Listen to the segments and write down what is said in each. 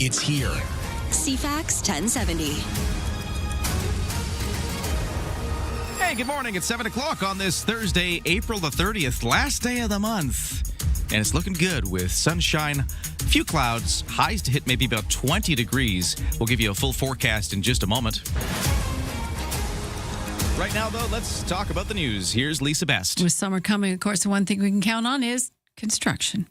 It's here. CFAX 1070. Hey, good morning. It's 7 o'clock on this Thursday, April the 30th, last day of the month. And it's looking good with sunshine, a few clouds, highs to hit maybe about 20 degrees. We'll give you a full forecast in just a moment. Right now, though, let's talk about the news. Here's Lisa Best. With summer coming, of course, the one thing we can count on is construction.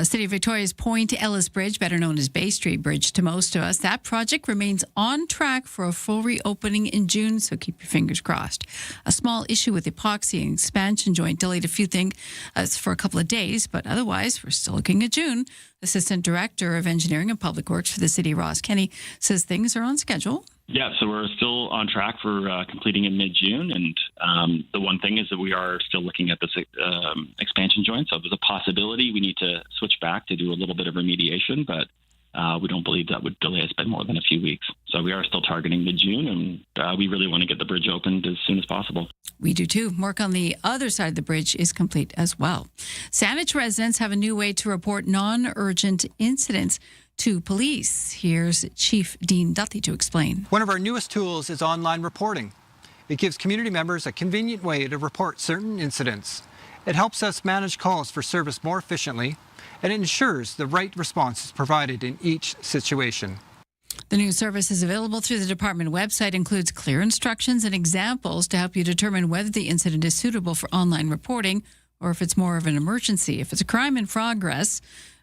City of Victoria's Point Ellis Bridge, better known as Bay Street Bridge to most of us, that project remains on track for a full reopening in June, so keep your fingers crossed. A small issue with epoxy and expansion joint delayed a few things for a couple of days, but otherwise, we're still looking at June. Assistant Director of Engineering and Public Works for the city, Ross Kenny, says things are on schedule. Yeah, so we're still on track for completing in mid-June, and the one thing is that we are still looking at this expansion joint, so there's a possibility we need to switch back to do a little bit of remediation, but we don't believe that would delay us by more than a few weeks. So we are still targeting mid-June, and we really want to get the bridge opened as soon as possible. We do too. Work on the other side of the bridge is complete as well. Saanich residents have a new way to report non-urgent incidents to police. Here's Chief Dean Duthie to explain. One of our newest tools is online reporting. It gives community members a convenient way to report certain incidents. It helps us manage calls for service more efficiently, and it ensures the right response is provided in each situation. The new service is available through the department website, includes clear instructions and examples to help you determine whether the incident is suitable for online reporting or if it's more of an emergency. If it's a crime in progress,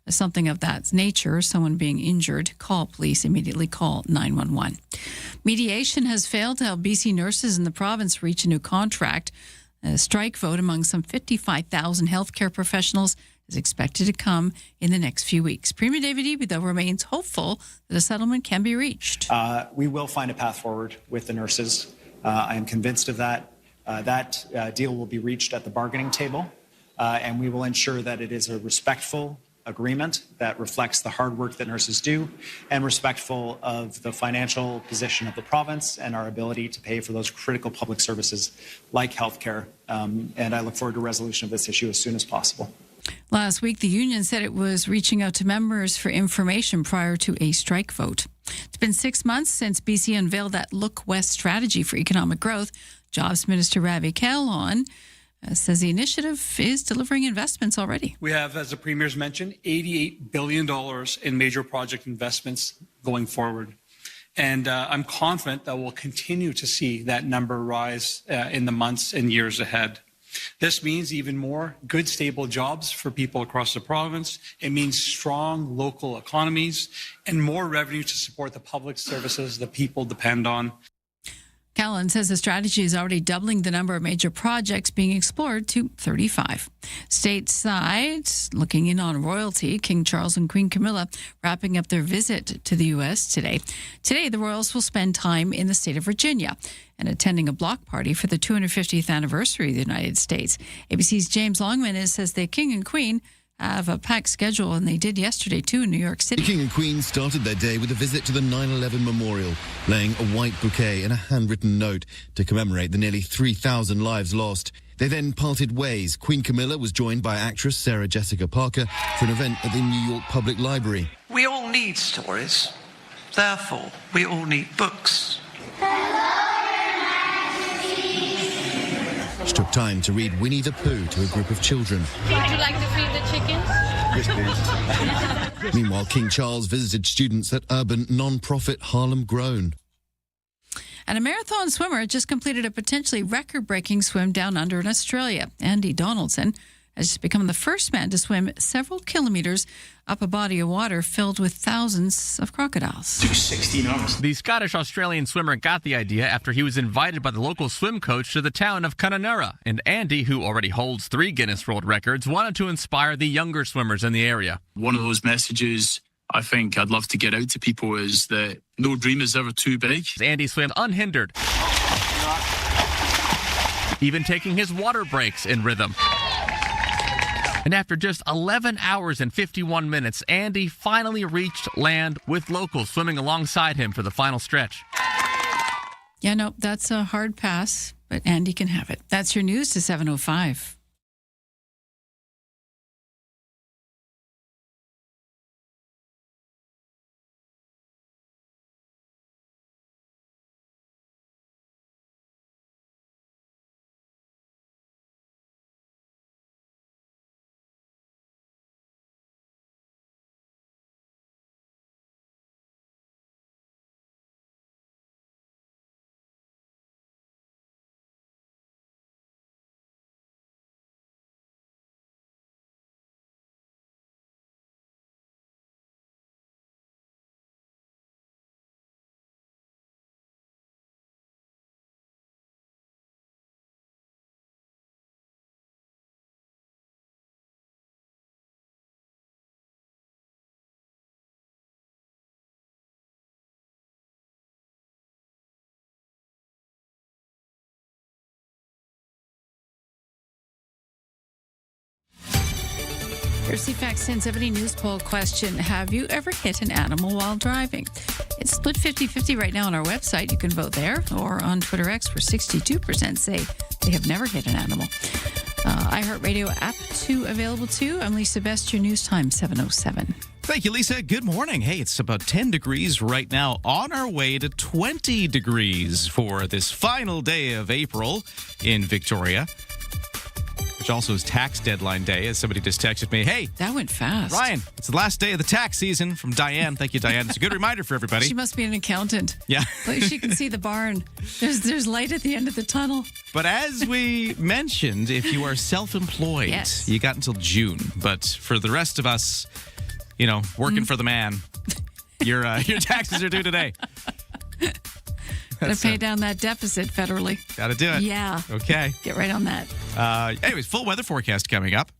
something of that nature, someone being injured, call police, immediately call 911. Mediation has failed to help BC nurses in the province reach a new contract. A strike vote among some 55,000 healthcare professionals is expected to come in the next few weeks. Premier David Eby, though, remains hopeful that a settlement can be reached. We will find a path forward with the nurses. I am convinced of that. That deal will be reached at the bargaining table, and we will ensure that it is a respectful agreement that reflects the hard work that nurses do and respectful of the financial position of the province and our ability to pay for those critical public services like healthcare. And I look forward to resolution of this issue as soon as possible. Last week, the union said it was reaching out to members for information prior to a strike vote. It's been 6 months since BC unveiled that Look West strategy for economic growth. Jobs Minister Ravi Kahlon says the initiative is delivering investments already. We have, as the Premier's mentioned, $88 billion in major project investments going forward. And I'm confident that we'll continue to see that number rise in the months and years ahead. This means even more good, stable jobs for people across the province. It means strong local economies and more revenue to support the public services that people depend on. Callan says the strategy is already doubling the number of major projects being explored to 35. Stateside, looking in on royalty, King Charles and Queen Camilla wrapping up their visit to the U.S. today. Today, the royals will spend time in the state of Virginia and attending a block party for the 250th anniversary of the United States. ABC's James Longman says the King and Queen have a packed schedule, and they did yesterday, too, in New York City. The King and Queen started their day with a visit to the 9/11 memorial, laying a white bouquet and a handwritten note to commemorate the nearly 3,000 lives lost. They then parted ways. Queen Camilla was joined by actress Sarah Jessica Parker for an event at the New York Public Library. We all need stories. Therefore, we all need books. She took time to read Winnie the Pooh to a group of children. Would you like to feed the chickens? Yes, please. Meanwhile, King Charles visited students at urban non-profit Harlem Grown. And a marathon swimmer just completed a potentially record-breaking swim down under in Australia. Andy Donaldson has just become the first man to swim several kilometres up a body of water filled with thousands of crocodiles. Do 16 hours. The Scottish-Australian swimmer got the idea after he was invited by the local swim coach to the town of Kununurra. And Andy, who already holds 3 Guinness World Records, wanted to inspire the younger swimmers in the area. One of those messages I think I'd love to get out to people is that no dream is ever too big. Andy swam unhindered, even taking his water breaks in rhythm. And after just 11 hours and 51 minutes, Andy finally reached land with locals swimming alongside him for the final stretch. Yeah, no, that's a hard pass, but Andy can have it. That's your news to 7:05. Your CFAX 1070 news poll question. Have you ever hit an animal while driving? It's split 50-50 right now on our website. You can vote there or on Twitter X, where 62% say they have never hit an animal. iHeartRadio app 2 available too. I'm Lisa Best, your news time 7:07. Thank you, Lisa. Good morning. Hey, it's about 10 degrees right now, on our way to 20 degrees for this final day of April in Victoria, which also is tax deadline day, as somebody just texted me. Hey, that went fast. Ryan, it's the last day of the tax season, from Diane. Thank you, Diane. It's a good reminder for everybody. She must be an accountant. Yeah. Like, she can see the barn. There's light at the end of the tunnel. But as we mentioned, if you are self-employed, yes, you got until June. But for the rest of us, you know, working for the man, your taxes are due today. Got to pay down that deficit federally. Got to do it. Yeah. Okay. Get right on that. Anyways, full weather forecast coming up.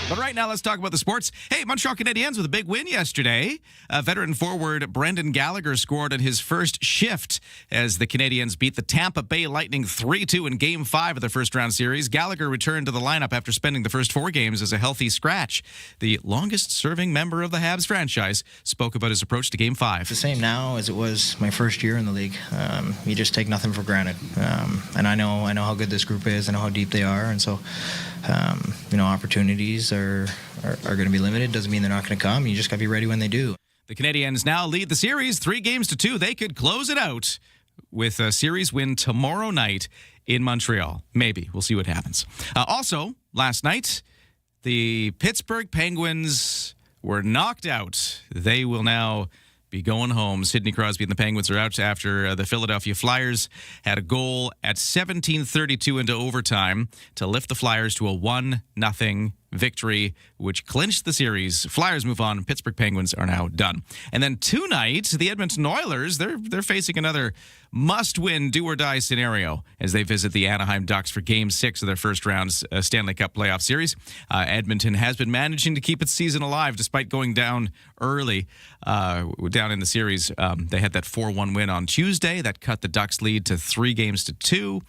But right now, let's talk about the sports. Hey, Montreal Canadiens with a big win yesterday. Veteran forward Brendan Gallagher scored in his first shift as the Canadiens beat the Tampa Bay Lightning 3-2 in Game 5 of the first-round series. Gallagher returned to the lineup after spending the first 4 games as a healthy scratch. The longest-serving member of the Habs franchise spoke about his approach to Game 5. It's the same now as it was my first year in the league. You just take nothing for granted. And I know how good this group is. I know how deep they are. And so, opportunities are going to be limited. Doesn't mean they're not going to come. You just got to be ready when they do. The Canadiens now lead the series 3-2. They could close it out with a series win tomorrow night in Montreal. Maybe. We'll see what happens. Also, last night, the Pittsburgh Penguins were knocked out. They will now be going home. Sidney Crosby and the Penguins are out after the Philadelphia Flyers had a goal at 17:32 into overtime to lift the Flyers to a 1-0 victory, which clinched the series. Flyers move on. Pittsburgh Penguins are now done. And then tonight, the Edmonton Oilers, they're facing another must-win, do-or-die scenario as they visit the Anaheim Ducks for Game 6 of their first-round Stanley Cup playoff series. Edmonton has been managing to keep its season alive despite going down early down in the series. They had that 4-1 win on Tuesday. That cut the Ducks' lead to 3-2.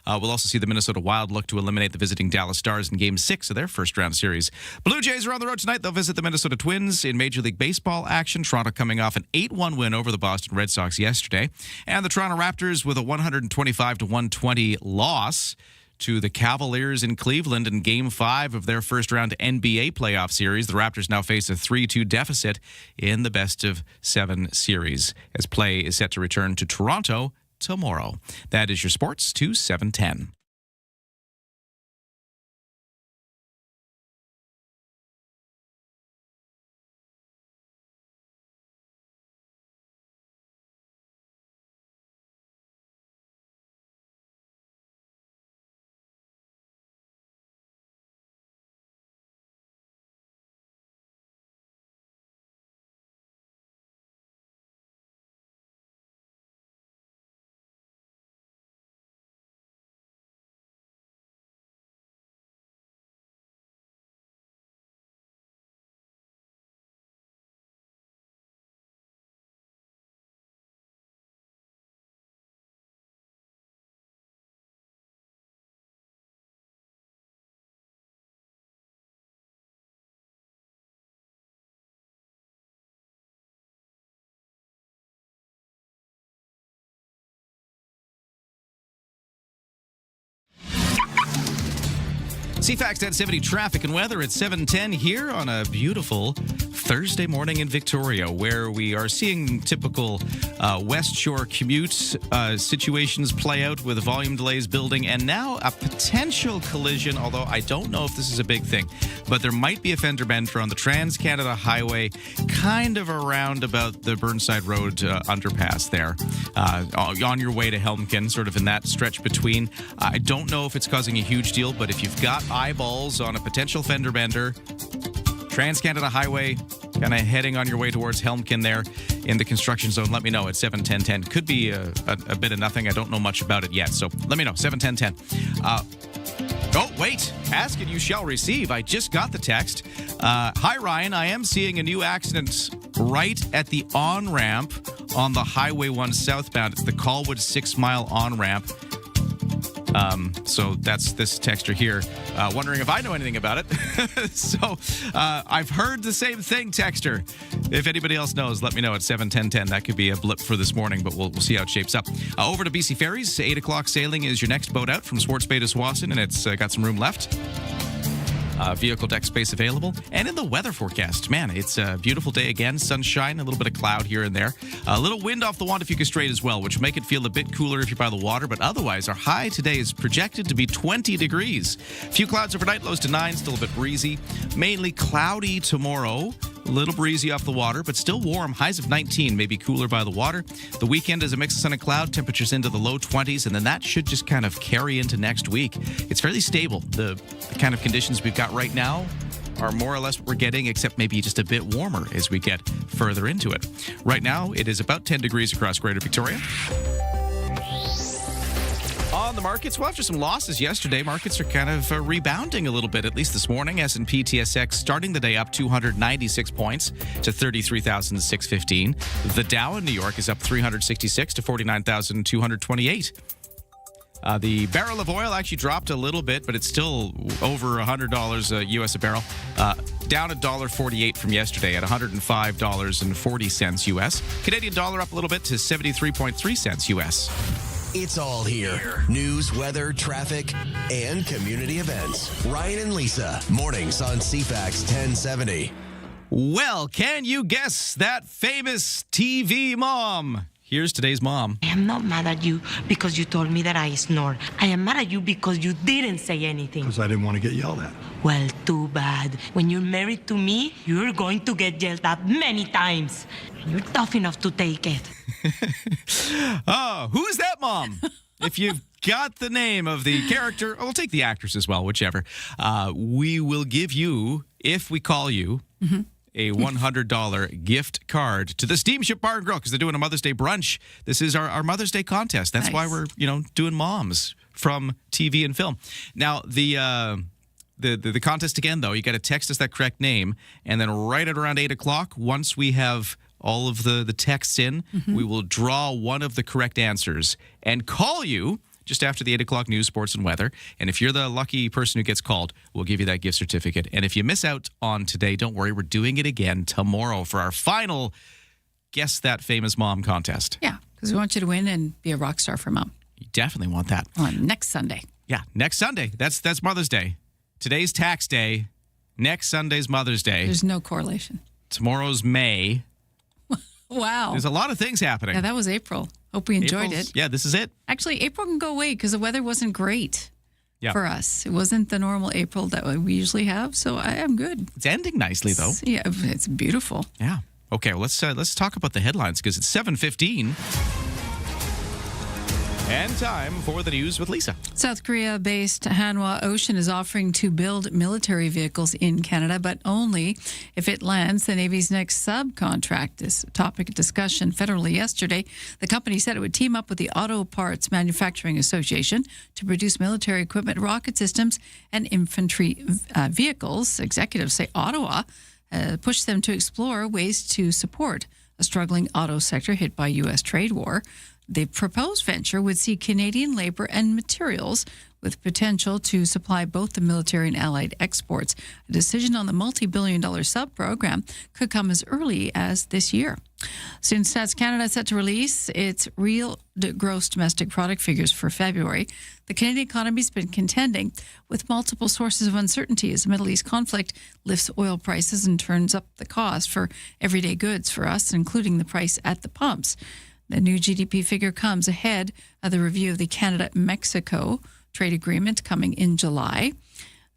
We'll also see the Minnesota Wild look to eliminate the visiting Dallas Stars in Game 6 of their first-round series. Blue Jays are on the road tonight. They'll visit the Minnesota Twins in Major League Baseball action. Toronto coming off an 8-1 win over the Boston Red Sox yesterday. And the Toronto Raptors with a 125-120 loss to the Cavaliers in Cleveland in Game 5 of their first-round NBA playoff series. The Raptors now face a 3-2 deficit in the best-of-7 series as play is set to return to Toronto tomorrow. That is your sports to 7:10. CFAX 1070 traffic and weather at 7:10 here on a beautiful Thursday morning in Victoria, where we are seeing typical West Shore commute situations play out with volume delays building, and now a potential collision, although I don't know if this is a big thing, but there might be a fender bender on the Trans-Canada Highway, kind of around about the Burnside Road underpass there, on your way to Helmkin, sort of in that stretch between. I don't know if it's causing a huge deal, but if you've got eyeballs on a potential fender bender, Trans-Canada Highway, kind of heading on your way towards Helmkin there in the construction zone, let me know at 7:10:10. Could be a bit of nothing. I don't know much about it yet, so let me know, 7:10:10. Oh, wait. Ask and you shall receive. I just got the text. Hi, Ryan. I am seeing a new accident right at the on-ramp on the Highway 1 southbound. It's the Colwood 6 Mile on-ramp. So that's this texter here wondering if I know anything about it. So I've heard the same thing, texter. If anybody else knows, let me know at 7:10:10. That could be a blip for this morning, but we'll see how it shapes up. Over to BC Ferries. 8 o'clock sailing is your next boat out from Swartz Bay to Swanson, and it's got some room left. Vehicle deck space available. And in the weather forecast, man, it's a beautiful day again. Sunshine, a little bit of cloud here and there. A little wind off the Wandafuca Strait as well, which will make it feel a bit cooler if you're by the water. But otherwise, our high today is projected to be 20 degrees. A few clouds overnight, lows to 9, still a bit breezy. Mainly cloudy tomorrow. A little breezy off the water, but still warm. Highs of 19, maybe cooler by the water. The weekend is a mix of sun and cloud, temperatures into the low 20s, and then that should just kind of carry into next week. It's fairly stable. The kind of conditions we've got right now are more or less what we're getting, except maybe just a bit warmer as we get further into it. Right now, it is about 10 degrees across Greater Victoria. On the markets, well, after some losses yesterday, markets are kind of rebounding a little bit, at least this morning. S&P TSX starting the day up 296 points to 33,615. The Dow in New York is up 366 to 49,228. The barrel of oil actually dropped a little bit, but it's still over $100 US a barrel. Down $1.48 from yesterday at $105.40 US. Canadian dollar up a little bit to 73.3 cents US. It's all here. News, weather, traffic, and community events. Ryan and Lisa, mornings on CFAX 1070. Well, can you guess that famous TV mom? Here's today's mom. I am not mad at you because you told me that I snore. I am mad at you because you didn't say anything. Because I didn't want to get yelled at. Well, too bad. When you're married to me, you're going to get yelled at many times. You're tough enough to take it. Oh, who's that mom? If you've got the name of the character, we'll take the actress as well, whichever. We will give you, if we call you, a $100 gift card to the Steamship Bar and Grill because they're doing a Mother's Day brunch. This is our Mother's Day contest. That's why we're, doing moms from TV and film. Now, the contest again, though, you got to text us that correct name, and then right at around 8 o'clock, once we have all of the texts in, we will draw one of the correct answers and call you just after the 8 o'clock news, sports, and weather. And if you're the lucky person who gets called, we'll give you that gift certificate. And if you miss out on today, don't worry. We're doing it again tomorrow for our final Guess That Famous Mom contest. Yeah, because we want you to win and be a rock star for Mom. You definitely want that. On next Sunday. Yeah, next Sunday. That's Mother's Day. Today's tax day. Next Sunday's Mother's Day. There's no correlation. Tomorrow's May. Wow. There's a lot of things happening. Yeah, that was April. Hope we enjoyed it. Yeah, this is it. Actually, April can go away because the weather wasn't great for us. It wasn't the normal April that we usually have, so I am good. It's ending nicely, though. Yeah, it's beautiful. Yeah. Okay, well, let's talk about the headlines because it's 7:15. And time for the news with Lisa. South Korea-based Hanwha Ocean is offering to build military vehicles in Canada, but only if it lands the Navy's next subcontract. This topic of discussion federally yesterday. The company said it would team up with the Auto Parts Manufacturing Association to produce military equipment, rocket systems, and infantry vehicles. Executives say Ottawa pushed them to explore ways to support a struggling auto sector hit by U.S. trade war. The proposed venture would see Canadian labor and materials with potential to supply both the military and allied exports. A decision on the multi-billion-dollar sub-program could come as early as this year. Soon, Stats Canada is set to release its real gross domestic product figures for February. The Canadian economy has been contending with multiple sources of uncertainty as the Middle East conflict lifts oil prices and turns up the cost for everyday goods for us, including the price at the pumps. The new GDP figure comes ahead of the review of the Canada-Mexico trade agreement coming in July.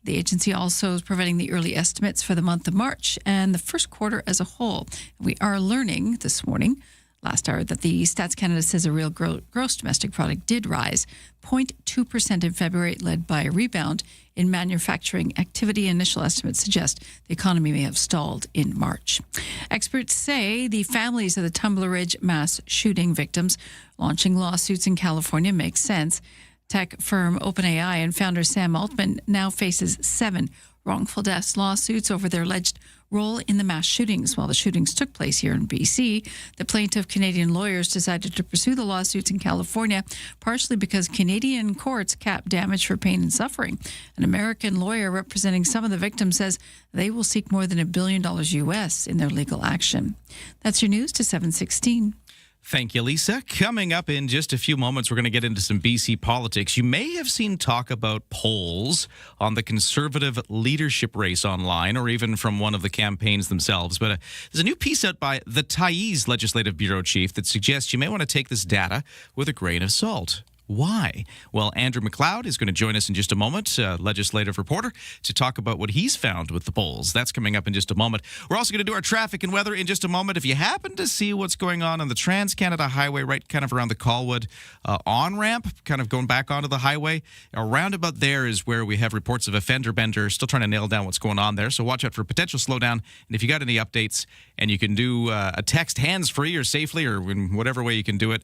The agency also is providing the early estimates for the month of March and the first quarter as a whole. We are learning this morning, last hour, that the Stats Canada says a real gross domestic product did rise 0.2% in February, led by a rebound in manufacturing activity. Initial estimates suggest the economy may have stalled in March. Experts say the families of the Tumbler Ridge mass shooting victims launching lawsuits in California makes sense. Tech firm OpenAI and founder Sam Altman now faces 7 wrongful deaths lawsuits over their alleged role in the mass shootings. While the shootings took place here in BC, the plaintiff Canadian lawyers decided to pursue the lawsuits in California, partially because Canadian courts cap damage for pain and suffering. An American lawyer representing some of the victims says they will seek more than $1 billion US in their legal action. That's your news to 7:16. Thank you, Lisa. Coming up in just a few moments, we're going to get into some BC politics. You may have seen talk about polls on the Conservative leadership race online, or even from one of the campaigns themselves. But there's a new piece out by the Thaïs Legislative Bureau Chief that suggests you may want to take this data with a grain of salt. Why? Well, Andrew McLeod is going to join us in just a moment, legislative reporter, to talk about what he's found with the polls. That's coming up in just a moment. We're also going to do our traffic and weather in just a moment. If you happen to see what's going on the Trans-Canada Highway, right kind of around the Colwood on-ramp, kind of going back onto the highway, around about there is where we have reports of a fender bender, still trying to nail down what's going on there. So watch out for a potential slowdown. And if you got any updates, and you can do a text hands-free or safely or in whatever way you can do it,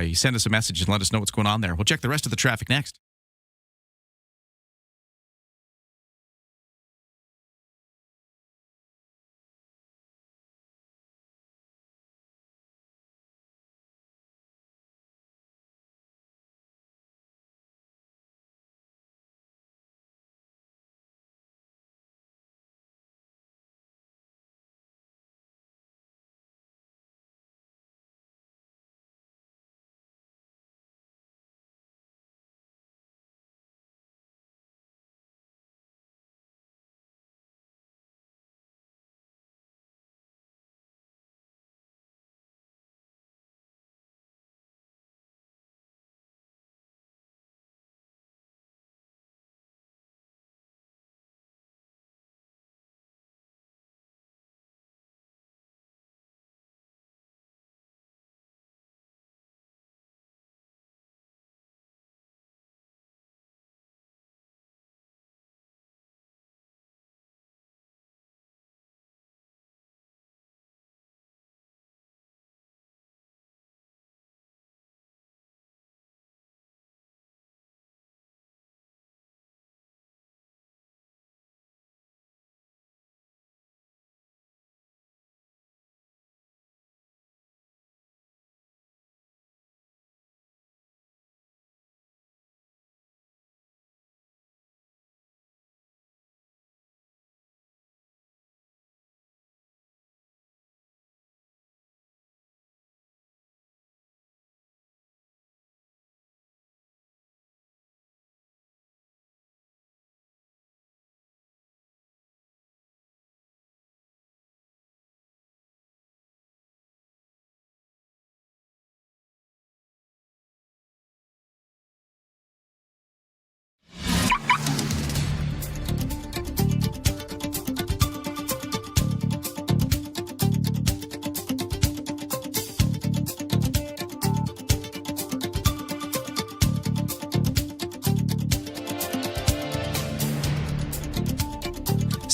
you send us a message and let us know what's going on there. We'll check the rest of the traffic next.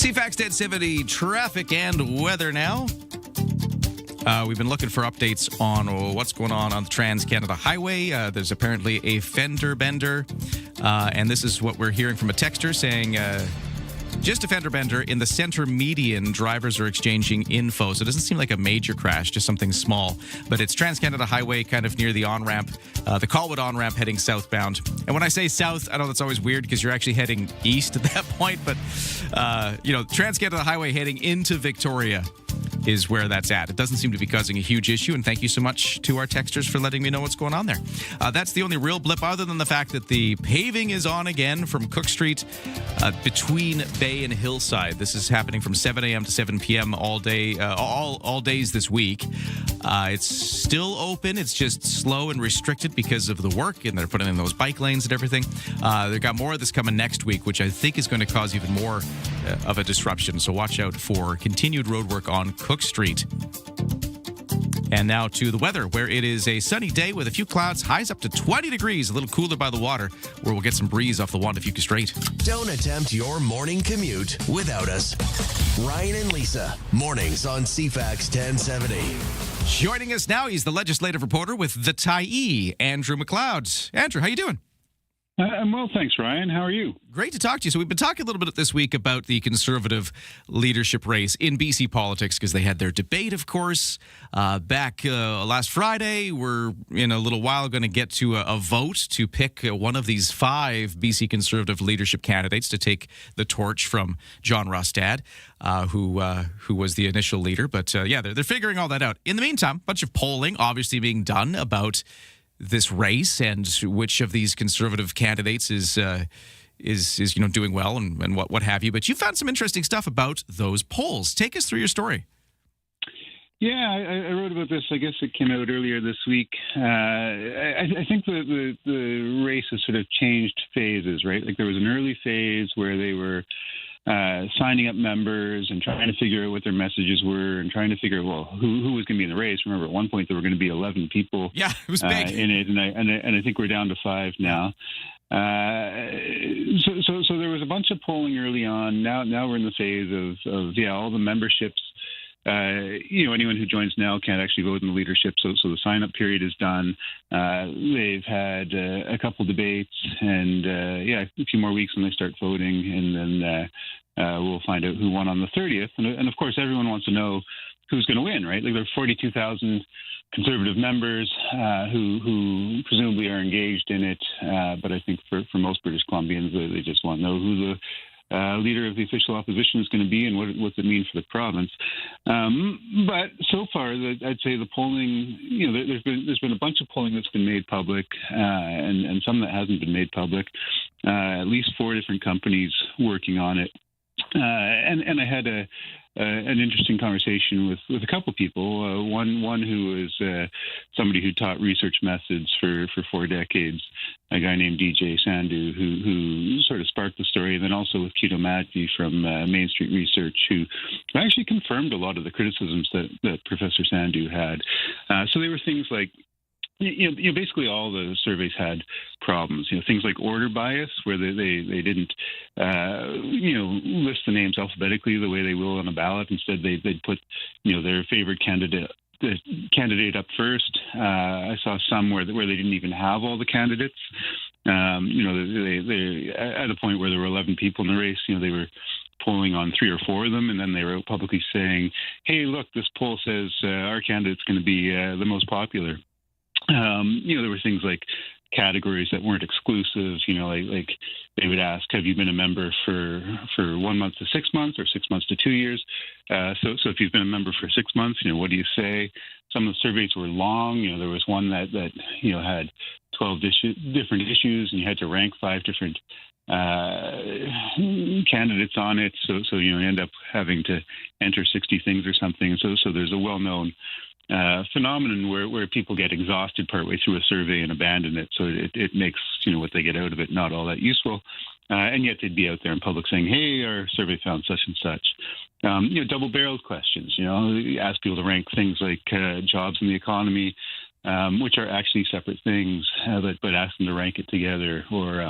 CFAX 1070 traffic and weather now. We've been looking for updates on what's going on the Trans-Canada Highway. There's apparently a fender bender, and this is what we're hearing from a texter saying, just a fender bender in the center median. Drivers are exchanging info, so it doesn't seem like a major crash, just something small. But it's Trans-Canada Highway, kind of near the on-ramp, the Colwood on-ramp heading southbound. And when I say south, I know that's always weird because you're actually heading east at that point, but, Trans-Canada Highway heading into Victoria is where that's at. It doesn't seem to be causing a huge issue, and thank you so much to our texters for letting me know what's going on there. That's the only real blip, other than the fact that the paving is on again from Cook Street between Bay and Hillside. This is happening from 7 a.m. to 7 p.m. all day, all days this week. It's still open. It's just slow and restricted because of the work, and they're putting in those bike lanes and everything. They've got more of this coming next week, which I think is going to cause even more of a disruption. So watch out for continued road work on Cook Street. And now to the weather, where it is a sunny day with a few clouds, highs up to 20 degrees, a little cooler by the water, where we'll get some breeze off the Juan de Fuca Strait. Don't attempt your morning commute without us. Ryan and Lisa, mornings on CFAX 1070. Joining us now, he's the legislative reporter with the Tyee, Andrew McLeod. Andrew, how you doing? I'm well, thanks, Ryan. How are you? Great to talk to you. So we've been talking a little bit this week about the Conservative leadership race in BC politics because they had their debate, of course, back last Friday. We're in a little while going to get to a vote to pick one of these 5 BC Conservative leadership candidates to take the torch from John Rostad, who was the initial leader. But yeah, they're figuring all that out. In the meantime, a bunch of polling obviously being done about this race and which of these Conservative candidates is doing well and what have you. But you found some interesting stuff about those polls. Take us through your story. Yeah, I wrote about this. I guess it came out earlier this week. I think the race has sort of changed phases, right? Like there was an early phase where they were signing up members and trying to figure out what their messages were and trying to figure out, well, who was going to be in the race. Remember, at one point there were going to be 11 people it was big. in it, and I think we're down to 5 now. So there was a bunch of polling early on. Now we're in the phase of all the memberships. Anyone who joins now can't actually vote in the leadership, so the sign-up period is done. They've had a couple debates, and a few more weeks when they start voting, and then we'll find out who won on the 30th. And of course, everyone wants to know who's going to win, right? Like there are 42,000 Conservative members who presumably are engaged in it, but I think for most British Columbians, they just want to know who the leader of the official opposition is going to be and what's it mean for the province. But so far, I'd say the polling, there's been a bunch of polling that's been made public and some that hasn't been made public. At least 4 different companies working on it. And I had an interesting conversation with a couple people. One who is somebody who taught research methods for 4 decades, a guy named DJ Sandhu, who sort of sparked the story, and then also with Kito Madji from Main Street Research, who actually confirmed a lot of the criticisms that Professor Sandhu had. So they were things like, basically all the surveys had problems. Things like order bias, where they didn't, list the names alphabetically the way they will on a ballot. Instead, they'd put, their favorite candidate up first. I saw some where they didn't even have all the candidates. They at a point where there were 11 people in the race, they were polling on 3 or 4 of them, and then they were publicly saying, "Hey, look, this poll says our candidate's going to be the most popular." There were things like categories that weren't exclusive. Like they would ask, "Have you been a member for 1 month to 6 months, or 6 months to 2 years?" So if you've been a member for 6 months, what do you say? Some of the surveys were long. There was one that had 12 different issues, and you had to rank 5 different candidates on it. So you end up having to enter 60 things or something. So there's a well-known phenomenon where people get exhausted partway through a survey and abandon it. So it makes what they get out of it not all that useful. And yet they'd be out there in public saying, "Hey, our survey found such and such." Double-barreled questions. You ask people to rank things like jobs in the economy, which are actually separate things, but ask them to rank it together, or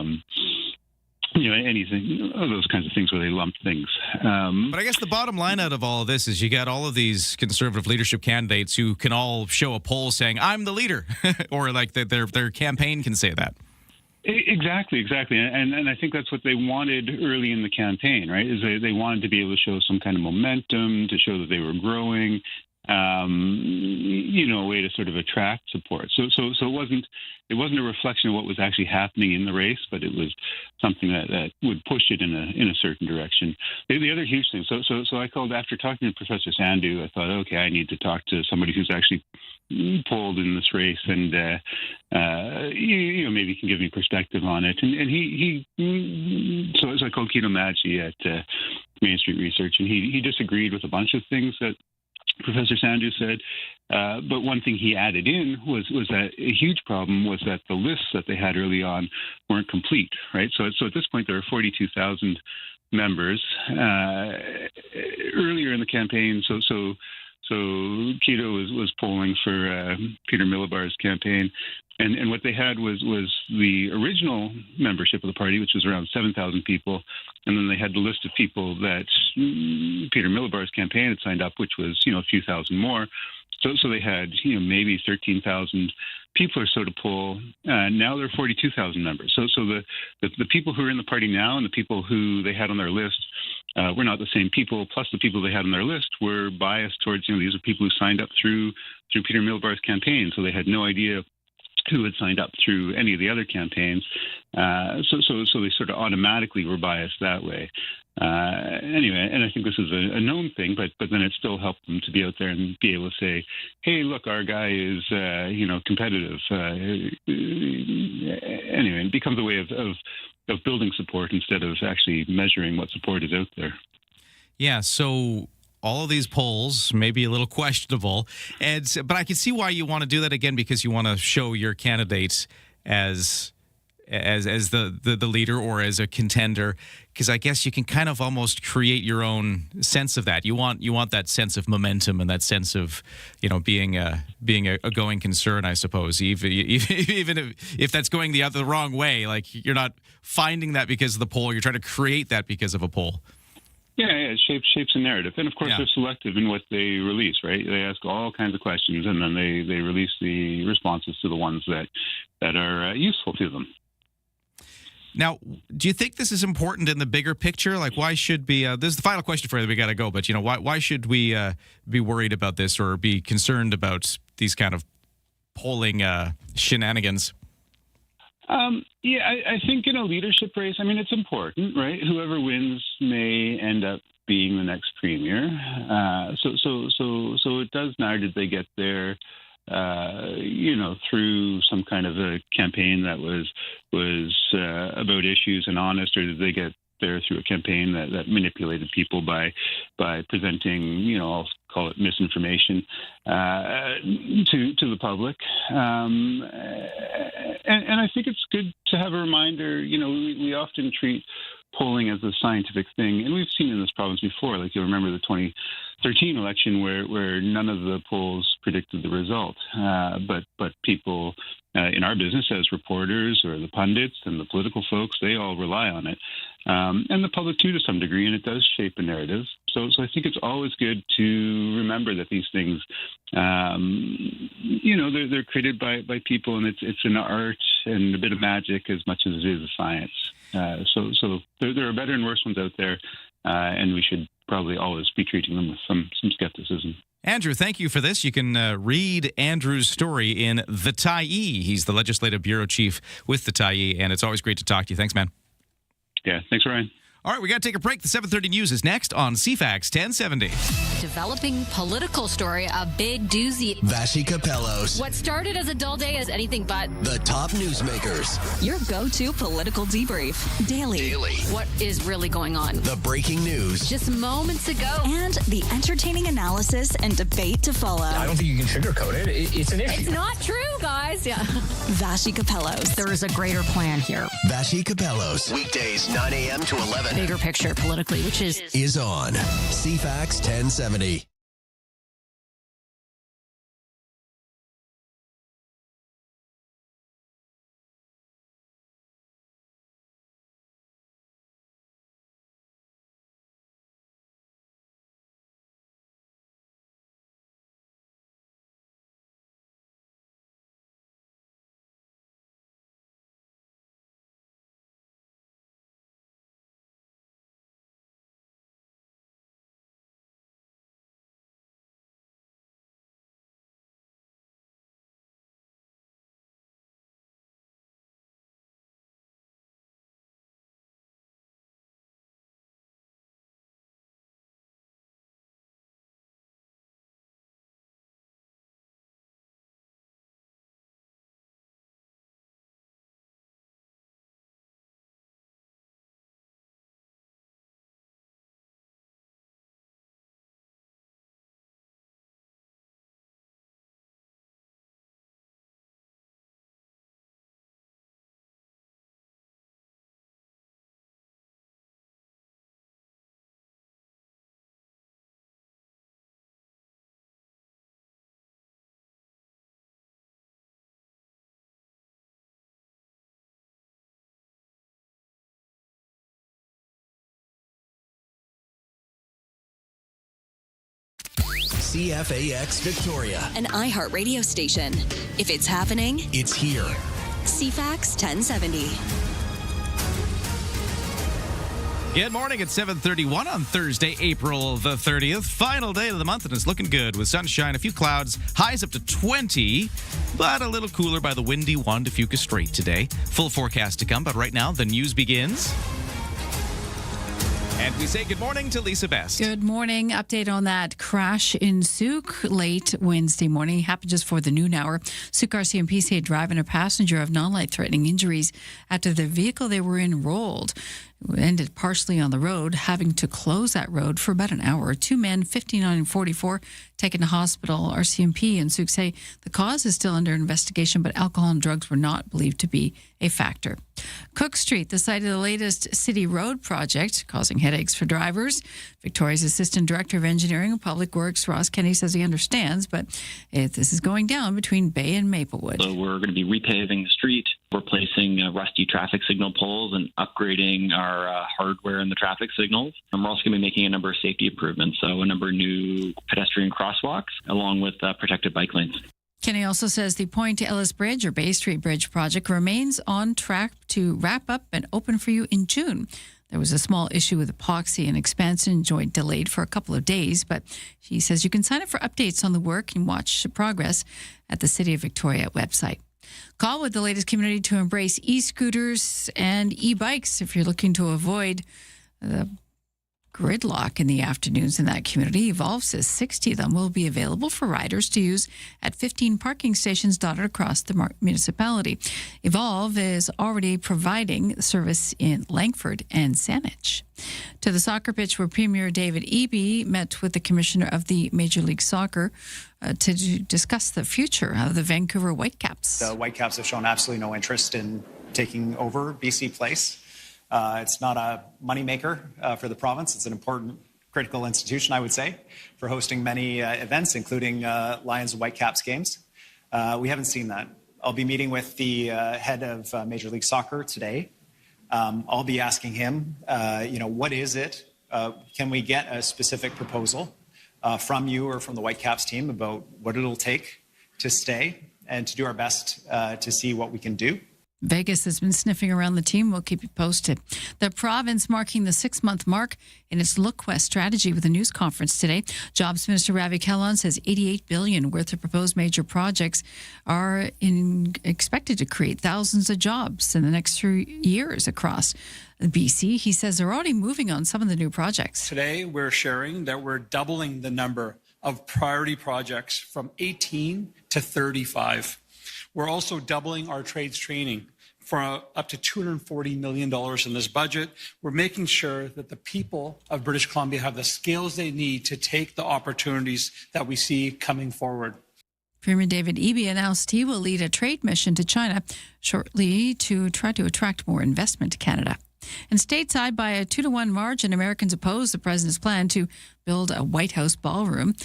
anything, those kinds of things where they lump things. But I guess the bottom line out of all of this is you got all of these Conservative leadership candidates who can all show a poll saying, "I'm the leader," or like their campaign can say that. Exactly. And I think that's what they wanted early in the campaign, right? Is they wanted to be able to show some kind of momentum, to show that they were growing, a way to sort of attract support. So it wasn't a reflection of what was actually happening in the race, but it was something that would push it in a certain direction. The other huge thing. So I called after talking to Professor Sandhu. I thought, okay, I need to talk to somebody who's actually polled in this race, and maybe he can give me perspective on it. And so I called Kito Madji at Main Street Research, and he disagreed with a bunch of things that Professor Sandhu said, but one thing he added in was that a huge problem was that the lists that they had early on weren't complete, right? So at this point, there are 42,000 members. Earlier in the campaign, so Kito was polling for Peter Millibar's campaign, and what they had was the original membership of the party, which was around 7,000 people, and then they had the list of people that Peter Millibar's campaign had signed up, which was a few thousand more. So they had, maybe 13,000 people or so to poll. Now there are 42,000 members. So the people who are in the party now and the people who they had on their list were not the same people. Plus, the people they had on their list were biased towards, these are people who signed up through Peter Milbar's campaign. So they had no idea who had signed up through any of the other campaigns. So they sort of automatically were biased that way. Anyway, and I think this is a known thing, but then it still helped them to be out there and be able to say, hey, look, our guy is, competitive. Anyway, it becomes a way of building support instead of actually measuring what support is out there. Yeah, so all of these polls may be a little questionable, but I can see why you want to do that again, because you want to show your candidate as the leader or as a contender, because I guess you can kind of almost create your own sense of that. You want that sense of momentum and that sense of being a going concern, I suppose. Even if that's going the wrong way, like you're not finding that because of the poll, you're trying to create that because of a poll. Yeah, it shapes a narrative. And, of course, they're selective in what they release, right? They ask all kinds of questions, and then they release the responses to the ones that are useful to them. Now, do you think this is important in the bigger picture? Like, why should be this is the final question for you, we got to go, but, why should we be worried about this or be concerned about these kind of polling shenanigans? I think in a leadership race, it's important, right? Whoever wins may end up being the next premier. So it does matter. Did they get there, through some kind of a campaign that was about issues and honest, or did they get there through a campaign that manipulated people by presenting, I'll call it misinformation to the public. And I think it's good to have a reminder. We often treat polling as a scientific thing, and we've seen in this province before. Like, you'll remember the 2013 election where none of the polls predicted the result, but people in our business as reporters or the pundits and the political folks, they all rely on it, and the public too to some degree, and it does shape a narrative. So I think it's always good to remember that these things, they're created by people, and it's an art and a bit of magic as much as it is a science. So there are better and worse ones out there, and we should probably always be treating them with some skepticism. Andrew, thank you for this. You can read Andrew's story in The Tyee. He's the Legislative Bureau Chief with The Tyee, and it's always great to talk to you. Thanks, man. Yeah, thanks, Ryan. All right, we got to take a break. The 7:30 News is next on CFAX 1070. Developing political story, a big doozy. Vashi Capellos. What started as a dull day is anything but. The top newsmakers. Your go-to political debrief. Daily. What is really going on? The breaking news. Just moments ago. And the entertaining analysis and debate to follow. I don't think you can sugarcoat it. It's an issue. It's not true, guys. Yeah. Vashi Capellos. There is a greater plan here. Vashi Capellos. Weekdays, 9 a.m. to 11. Bigger picture politically, which is on CFAX 1070. CFAX Victoria. An iHeart radio station. If it's happening, It's here. CFAX 1070. Good morning. It's 7:31 on Thursday, April the 30th. Final day of the month, and it's looking good with sunshine, a few clouds, highs up to 20, but a little cooler by the windy one to Fuca Strait today. Full forecast to come, but right now the news begins. And we say good morning to Lisa Best. Good morning. Update on that crash in Souk late Wednesday morning. Happened just before the noon hour. Souk RCMP say a driver and a passenger have non-life-threatening injuries after the vehicle they were in rolled. It ended partially on the road, having to close that road for about an hour. Two men, 59 and 44, taken to hospital. RCMP and Souk say the cause is still under investigation, but alcohol and drugs were not believed to be a factor. Cook Street, the site of the latest city road project, causing headaches for drivers. Victoria's Assistant Director of Engineering and Public Works, Ross Kenny, says he understands, but this is going down between Bay and Maplewood. So we're going to be repaving the street, replacing rusty traffic signal poles, and upgrading our hardware in the traffic signals. And we're also going to be making a number of safety improvements, so a number of new pedestrian crosswalks, along with protected bike lanes. Kenny also says the Point to Ellis Bridge, or Bay Street Bridge project, remains on track to wrap up and open for you in June. There was a small issue with epoxy and expansion joint delayed for a couple of days, but he says you can sign up for updates on the work and watch progress at the City of Victoria website. Colwood, the latest community to embrace e-scooters and e-bikes if you're looking to avoid the gridlock in the afternoons in that community. Evolve says 60 of them will be available for riders to use at 15 parking stations dotted across the municipality. Evolve is already providing service in Langford and Saanich. To the soccer pitch, where Premier David Eby met with the commissioner of the Major League Soccer to discuss the future of the Vancouver Whitecaps. The Whitecaps have shown absolutely no interest in taking over BC Place. It's not a moneymaker for the province. It's an important, critical institution, I would say, for hosting many events, including Lions and Whitecaps games. We haven't seen that. I'll be meeting with the head of Major League Soccer today. I'll be asking him, what is it? Can we get a specific proposal from you or from the Whitecaps team about what it'll take to stay and to do our best to see what we can do? Vegas has been sniffing around the team. We'll keep you posted. The province marking the 6-month mark in its Look West strategy with a news conference today. Jobs Minister Ravi Kahlon says $88 billion worth of proposed major projects are expected to create thousands of jobs in the next 3 years across BC. He says they're already moving on some of the new projects. Today, we're sharing that we're doubling the number of priority projects from 18 to 35. We're also doubling our trades training for up to $240 million in this budget. We're making sure that the people of British Columbia have the skills they need to take the opportunities that we see coming forward. Premier David Eby announced he will lead a trade mission to China shortly to try to attract more investment to Canada. And stateside, by a 2-1 margin, Americans oppose the president's plan to build a White House ballroom.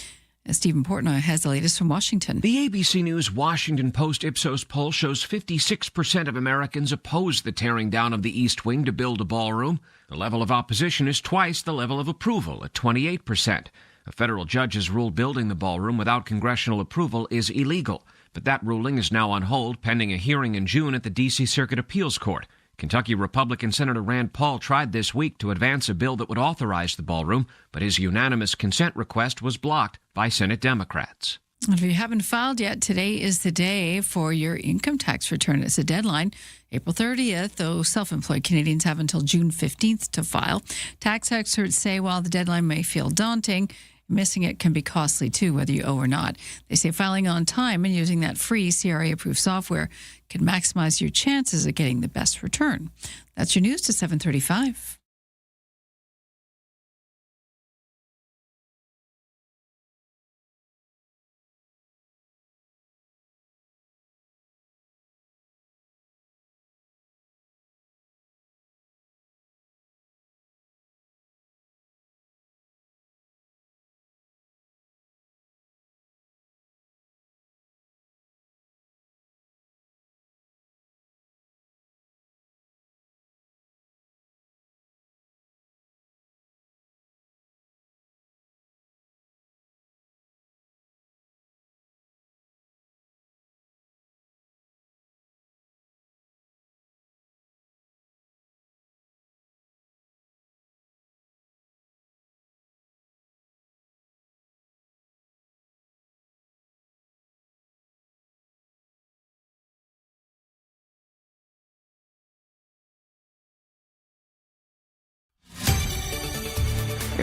Stephen Portnoy has the latest from Washington. The ABC News Washington Post Ipsos poll shows 56% of Americans oppose the tearing down of the East Wing to build a ballroom. The level of opposition is twice the level of approval at 28%. A federal judge has ruled building the ballroom without congressional approval is illegal, but that ruling is now on hold pending a hearing in June at the D.C. Circuit Appeals Court. Kentucky Republican Senator Rand Paul tried this week to advance a bill that would authorize the ballroom, but his unanimous consent request was blocked by Senate Democrats. If you haven't filed yet, today is the day for your income tax return. It's a deadline, April 30th, though self-employed Canadians have until June 15th to file. Tax experts say while the deadline may feel daunting, missing it can be costly too, whether you owe or not. They say filing on time and using that free CRA-approved software can maximize your chances of getting the best return. That's your news to 7:35.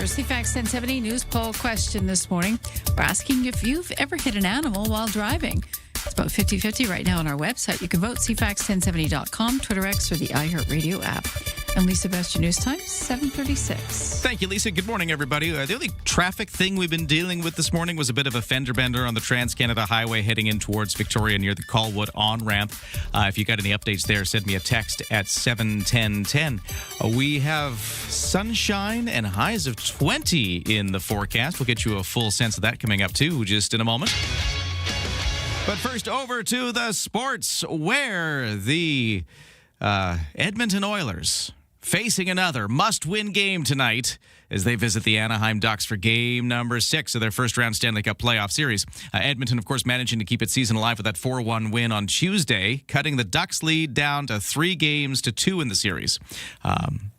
CFAX 1070 news poll question this morning. We're asking if you've ever hit an animal while driving. It's about 50-50 right now on our website. You can vote CFAX1070.com, Twitter X, or the iHeartRadio app. And Lisa, best your news time, 7:36. Thank you, Lisa. Good morning, everybody. The only traffic thing we've been dealing with this morning was a bit of a fender bender on the Trans-Canada Highway heading in towards Victoria near the Colwood on-ramp. If you got any updates there, send me a text at 71010. We have sunshine and highs of 20 in the forecast. We'll get you a full sense of that coming up, too, just in a moment. But first, over to the sports, where the Edmonton Oilers facing another must-win game tonight as they visit the Anaheim Ducks for game number 6 of their first-round Stanley Cup playoff series. Edmonton, of course, managing to keep its season alive with that 4-1 win on Tuesday, cutting the Ducks' lead down to 3 games to 2 in the series.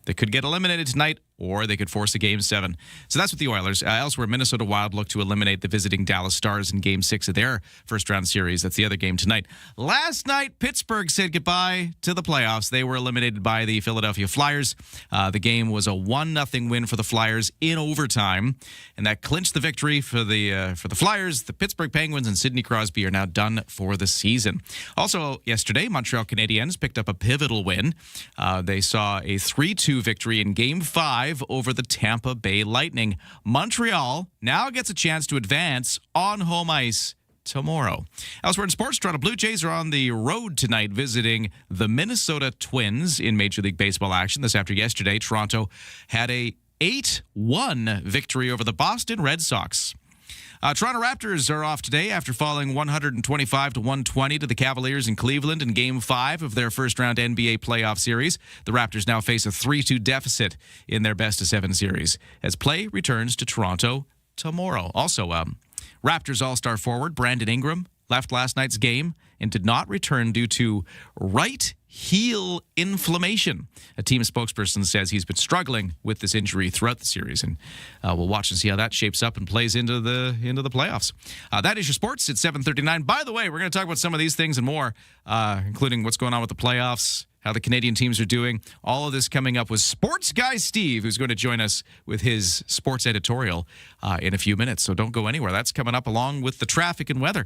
They could get eliminated tonight, or they could force a Game 7. So that's with the Oilers. Elsewhere, Minnesota Wild look to eliminate the visiting Dallas Stars in Game 6 of their first-round series. That's the other game tonight. Last night, Pittsburgh said goodbye to the playoffs. They were eliminated by the Philadelphia Flyers. The game was a 1-0 win for the Flyers in overtime, and that clinched the victory for the Flyers. The Pittsburgh Penguins and Sidney Crosby are now done for the season. Also, yesterday, Montreal Canadiens picked up a pivotal win. They saw a 3-2 victory in Game 5 over the Tampa Bay Lightning. Montreal now gets a chance to advance on home ice tomorrow. Elsewhere in sports, Toronto Blue Jays are on the road tonight visiting the Minnesota Twins in Major League Baseball action. This after yesterday, Toronto had a 8-1 victory over the Boston Red Sox. Toronto Raptors are off today after falling 125-120 to the Cavaliers in Cleveland in Game 5 of their first-round NBA playoff series. The Raptors now face a 3-2 deficit in their best-of-7 series as play returns to Toronto tomorrow. Also, Raptors All-Star forward Brandon Ingram left last night's game and did not return due to right heel inflammation. A team spokesperson says he's been struggling with this injury throughout the series, and we'll watch and see how that shapes up and plays into the playoffs. That is your sports at 7:39. By the way, we're going to talk about some of these things and more, including what's going on with the playoffs, how the Canadian teams are doing. All of this coming up with sports guy Steve, who's going to join us with his sports editorial in a few minutes. So don't go anywhere. That's coming up along with the traffic and weather.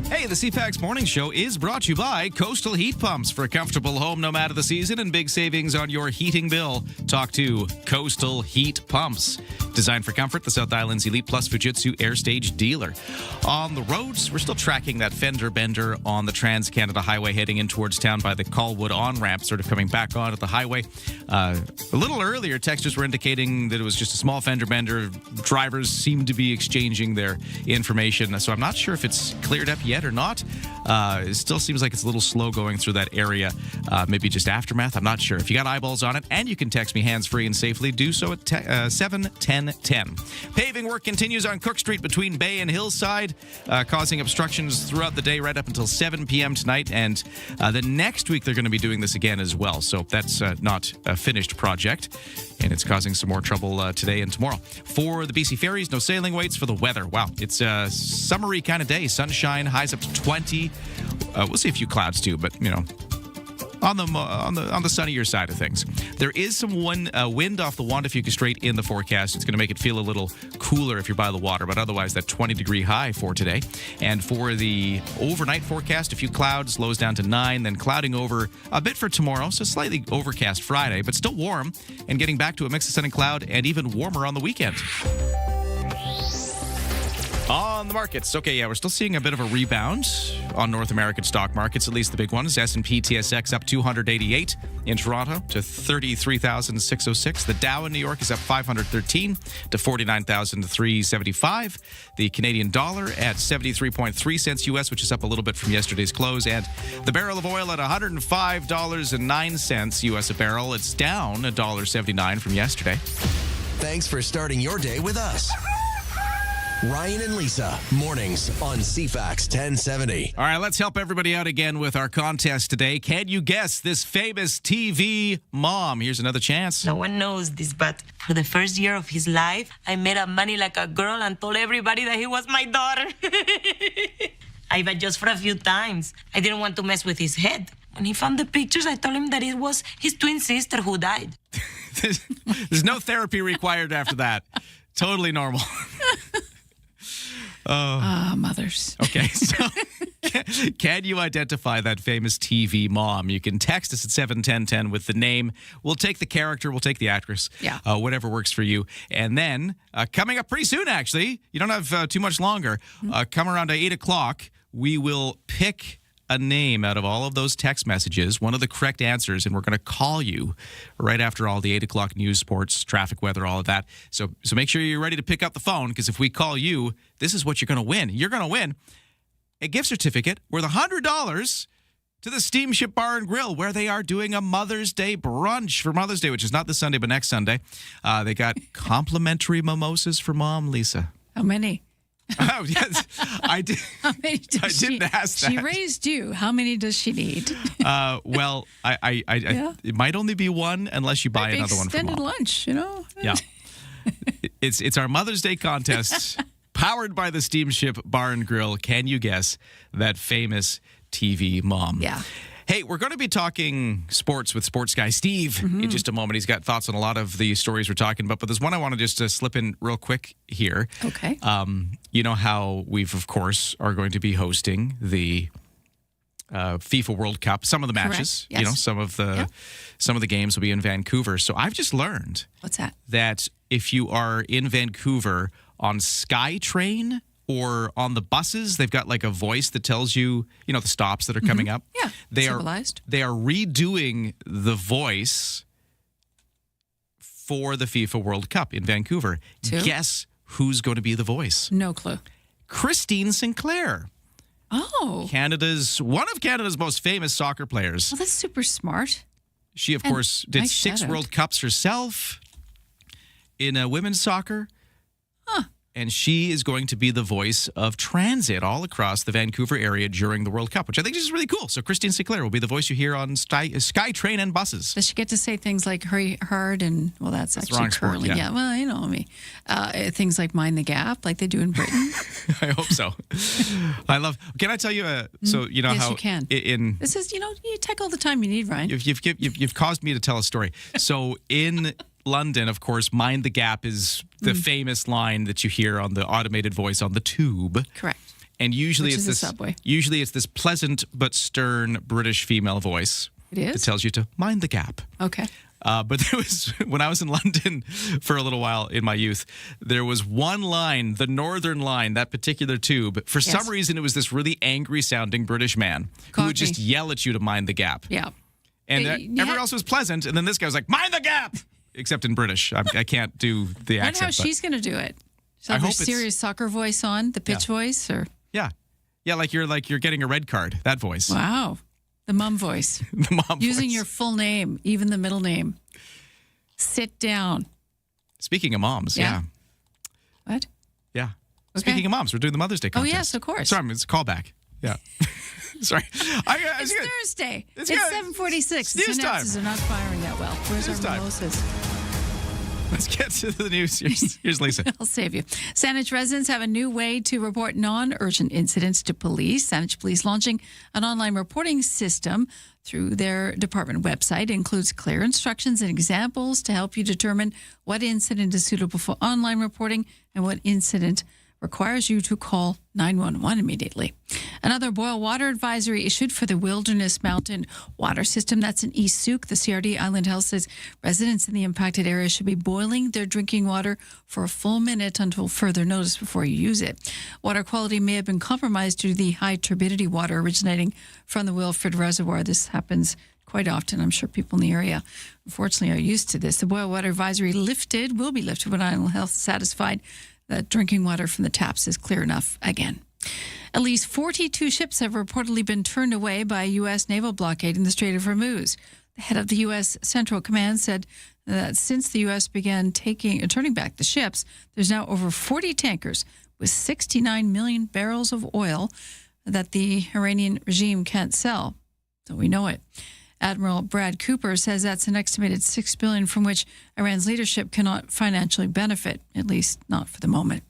Hey, the CFAX Morning Show is brought to you by Coastal Heat Pumps. For a comfortable home no matter the season and big savings on your heating bill, talk to Coastal Heat Pumps. Designed for comfort, the South Island's Elite Plus Fujitsu Air Stage dealer. On the roads, we're still tracking that fender bender on the Trans-Canada Highway heading in towards town by the Colwood on-ramp, sort of coming back onto the highway. A little earlier, texters were indicating that it was just a small fender bender. Drivers seem to be exchanging their information, so I'm not sure if it's cleared up yet or not. It still seems like it's a little slow going through that area. Maybe just aftermath. I'm not sure. If you got eyeballs on it and you can text me hands-free and safely, do so at 71010. Paving work continues on Cook Street between Bay and Hillside, causing obstructions throughout the day right up until 7 p.m. tonight. And the next week they're going to be doing this again as well. So that's not a finished project. And it's causing some more trouble today and tomorrow. For the BC Ferries, no sailing waits. For the weather, wow, it's a summery kind of day. Sunshine, highs up to 20. We'll see a few clouds too, but, you know, on the sunnier side of things. There is some wind off the Wanda-Fuca Strait in the forecast. It's going to make it feel a little cooler if you're by the water, but otherwise that 20-degree high for today. And for the overnight forecast, a few clouds, lows down to 9, then clouding over a bit for tomorrow, so slightly overcast Friday, but still warm and getting back to a mix of sun and cloud and even warmer on the weekend. On the markets, okay, yeah, we're still seeing a bit of a rebound on North American stock markets, at least the big ones. S&P TSX up 288 in Toronto to 33,606. The Dow in New York is up 513 to 49,375. The Canadian dollar at 73.3 cents US, which is up a little bit from yesterday's close. And the barrel of oil at $105.09 US a barrel. It's down $1.79 from yesterday. Thanks for starting your day with us. Ryan and Lisa, mornings on CFAX 1070. All right, let's help everybody out again with our contest today. Can you guess this famous TV mom? Here's another chance. No one knows this, but for the first year of his life, I made up money like a girl and told everybody that he was my daughter. But just for a few times. I didn't want to mess with his head. When he found the pictures, I told him that it was his twin sister who died. There's no therapy required after that. Totally normal. Mothers. Okay, so can you identify that famous TV mom? You can text us at 71010 with the name. We'll take the character, we'll take the actress, whatever works for you. And then, coming up pretty soon, actually, you don't have too much longer, come around to 8 o'clock, we will pick a name out of all of those text messages, one of the correct answers, and we're going to call you right after all the 8 o'clock news, sports, traffic, weather, all of that. So make sure you're ready to pick up the phone, because if we call you, this is what you're going to win. You're going to win a gift certificate worth $100 to the Steamship Bar and Grill, where they are doing a Mother's Day brunch for Mother's Day, which is not this Sunday, but next Sunday. They got complimentary mimosas for Mom, Lisa. How many? Oh, yes. I did. How many I didn't ask that. She raised you. How many does she need? Well, it might only be one unless you buy another one for Mom. Extended lunch, you know? Yeah. It's our Mother's Day contest powered by the Steamship Bar and Grill. Can you guess that famous TV mom? Yeah. Hey, we're going to be talking sports with sports guy Steve in just a moment. He's got thoughts on a lot of the stories we're talking about, but there's one I want to just slip in real quick here. Okay. You know how we've, of course, are going to be hosting the FIFA World Cup. Some of the matches, yes. you know, some of the games will be in Vancouver. So I've just learned What's that? That if you are in Vancouver on SkyTrain or on the buses, they've got like a voice that tells you, you know, the stops that are coming up. Yeah, they civilized. They are redoing the voice for the FIFA World Cup in Vancouver. Guess who's going to be the voice? No clue. Christine Sinclair. Oh. One of Canada's most famous soccer players. Well, that's super smart. She, of course, did 6 World Cups herself in women's soccer. Huh. And she is going to be the voice of transit all across the Vancouver area during the World Cup, which I think is really cool. So Christine Sinclair will be the voice you hear on SkyTrain and buses. Does she get to say things like hurry hard and, well, that's actually wrong sport, curling. yeah. Well, you know me. Things like mind the gap, like they do in Britain. I hope so. I love. Can I tell you? So you know yes, how you can. This is, you know, you take all the time you need, Ryan. You've caused me to tell a story. So in London, of course, mind the gap is the famous line that you hear on the automated voice on the tube. Correct. And usually Which it's is this the subway. Usually it's this pleasant but stern British female voice. It is? That tells you to mind the gap. Okay. But there was, when I was in London for a little while in my youth, there was one line, the Northern Line, that particular tube. For some reason, it was this really angry sounding British man who would just yell at you to mind the gap. Yeah. And everyone else was pleasant. And then this guy was like, mind the gap! Except in British. I can't do the accent. Wonder how she's going to do it. So I her hope it's serious soccer voice on, the pitch voice, or yeah, like you're getting a red card. That voice. Wow, the mom voice. The mom using voice. your full name, even the middle name. Sit down. Speaking of moms, yeah. What? Yeah. Okay. Speaking of moms, we're doing the Mother's Day contest. Oh yes, of course. Sorry, it's a callback. Yeah. Sorry. It's Thursday. It's 7:46. The synapses are not firing that well. Where's our mimosas? Let's get to the news. Here's Lisa. I'll save you. Saanich residents have a new way to report non-urgent incidents to police. Saanich Police launching an online reporting system through their department website. It includes clear instructions and examples to help you determine what incident is suitable for online reporting and what incident requires you to call 911 immediately. Another boil water advisory issued for the Wilderness Mountain water system. That's in East Souk. The CRD Island Health says residents in the impacted area should be boiling their drinking water for a full minute until further notice before you use it. Water quality may have been compromised due to the high turbidity water originating from the Wilfrid Reservoir. This happens quite often. I'm sure people in the area, unfortunately, are used to this. The boil water advisory will be lifted when Island Health is satisfied that drinking water from the taps is clear enough again. At least 42 ships have reportedly been turned away by a U.S. naval blockade in the Strait of Hormuz. The head of the U.S. Central Command said that since the U.S. began turning back the ships, there's now over 40 tankers with 69 million barrels of oil that the Iranian regime can't sell. So we know it. Admiral Brad Cooper says that's an estimated $6 billion from which Iran's leadership cannot financially benefit, at least not for the moment.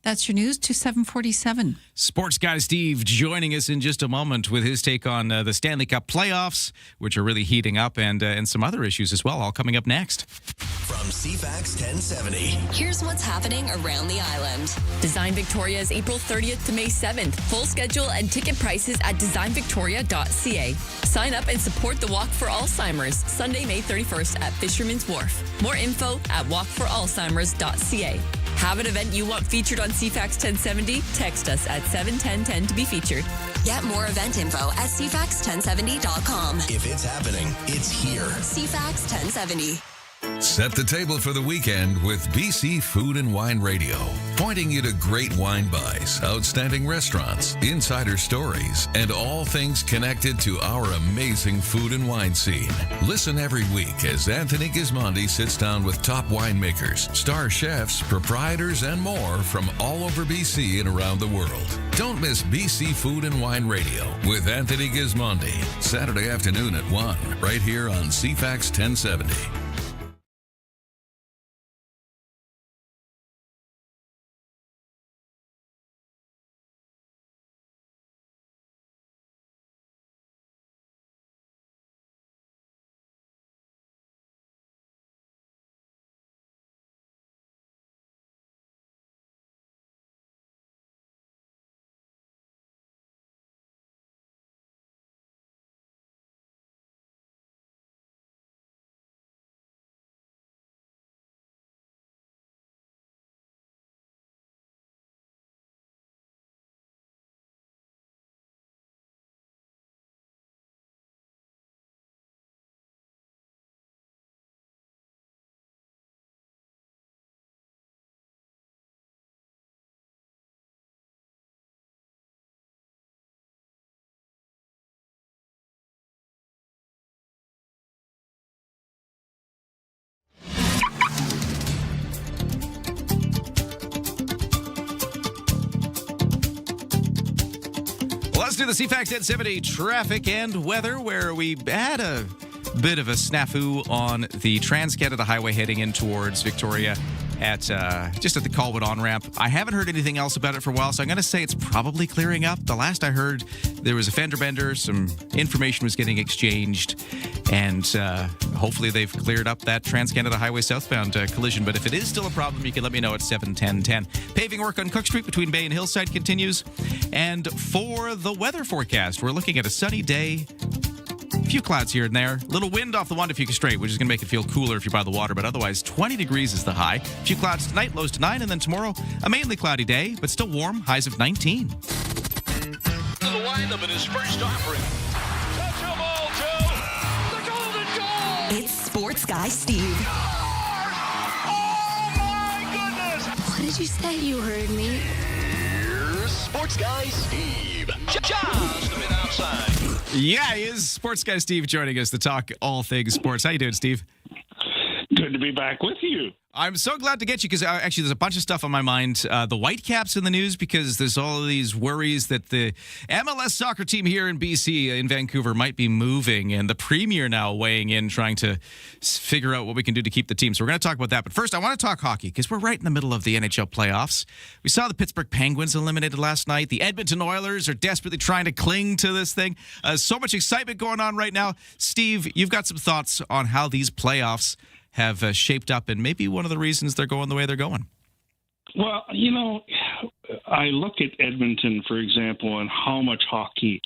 That's your news to 747. Sports guy Steve joining us in just a moment with his take on the Stanley Cup playoffs, which are really heating up, and some other issues as well, all coming up next. From CFAX 1070. Here's what's happening around the island. Design Victoria is April 30th to May 7th. Full schedule and ticket prices at designvictoria.ca. Sign up and support the Walk for Alzheimer's, Sunday, May 31st at Fisherman's Wharf. More info at walkforalzheimers.ca. Have an event you want featured on CFAX 1070? Text us at 71010 to be featured. Get more event info at CFAX1070.com. If it's happening, it's here. CFAX 1070. Set the table for the weekend with BC Food and Wine Radio, pointing you to great wine buys, outstanding restaurants, insider stories, and all things connected to our amazing food and wine scene. Listen every week as Anthony Gismondi sits down with top winemakers, star chefs, proprietors, and more from all over BC and around the world. Don't miss BC Food and Wine Radio with Anthony Gismondi, Saturday afternoon at 1, right here on CFAX 1070. Let's do the CFAX 1070 traffic and weather, where we had a bit of a snafu on the Trans-Canada Highway heading in towards Victoria at just at the Colwood on-ramp. I haven't heard anything else about it for a while, so I'm going to say it's probably clearing up. The last I heard, there was a fender bender, some information was getting exchanged, and hopefully they've cleared up that Trans-Canada Highway southbound collision. But if it is still a problem, you can let me know at 71010. Paving work on Cook Street between Bay and Hillside continues. And for the weather forecast, we're looking at a sunny day. A few clouds here and there. Little wind off the Wandafuka Strait, which is going to make it feel cooler if you're by the water, but otherwise 20 degrees is the high. A few clouds tonight, lows to 9, and then tomorrow, a mainly cloudy day, but still warm, highs of 19. To the windup in his first offering. Touch them all, Joe. The golden goal. It's Sports Guy Steve. Oh, my goodness. What did you say? You heard me. Here's Sports Guy Steve. Just a bit outside. Yeah, he is Sports Guy Steve joining us to talk all things sports. How you doing, Steve? Good to be back with you. I'm so glad to get you because actually there's a bunch of stuff on my mind. The Whitecaps in the news because there's all of these worries that the MLS soccer team here in BC, in Vancouver, might be moving, and the Premier now weighing in, trying to figure out what we can do to keep the team. So we're going to talk about that. But first, I want to talk hockey because we're right in the middle of the NHL playoffs. We saw the Pittsburgh Penguins eliminated last night. The Edmonton Oilers are desperately trying to cling to this thing. So much excitement going on right now. Steve, you've got some thoughts on how these playoffs have shaped up and maybe one of the reasons they're going the way they're going. Well, I look at Edmonton, for example, and how much hockey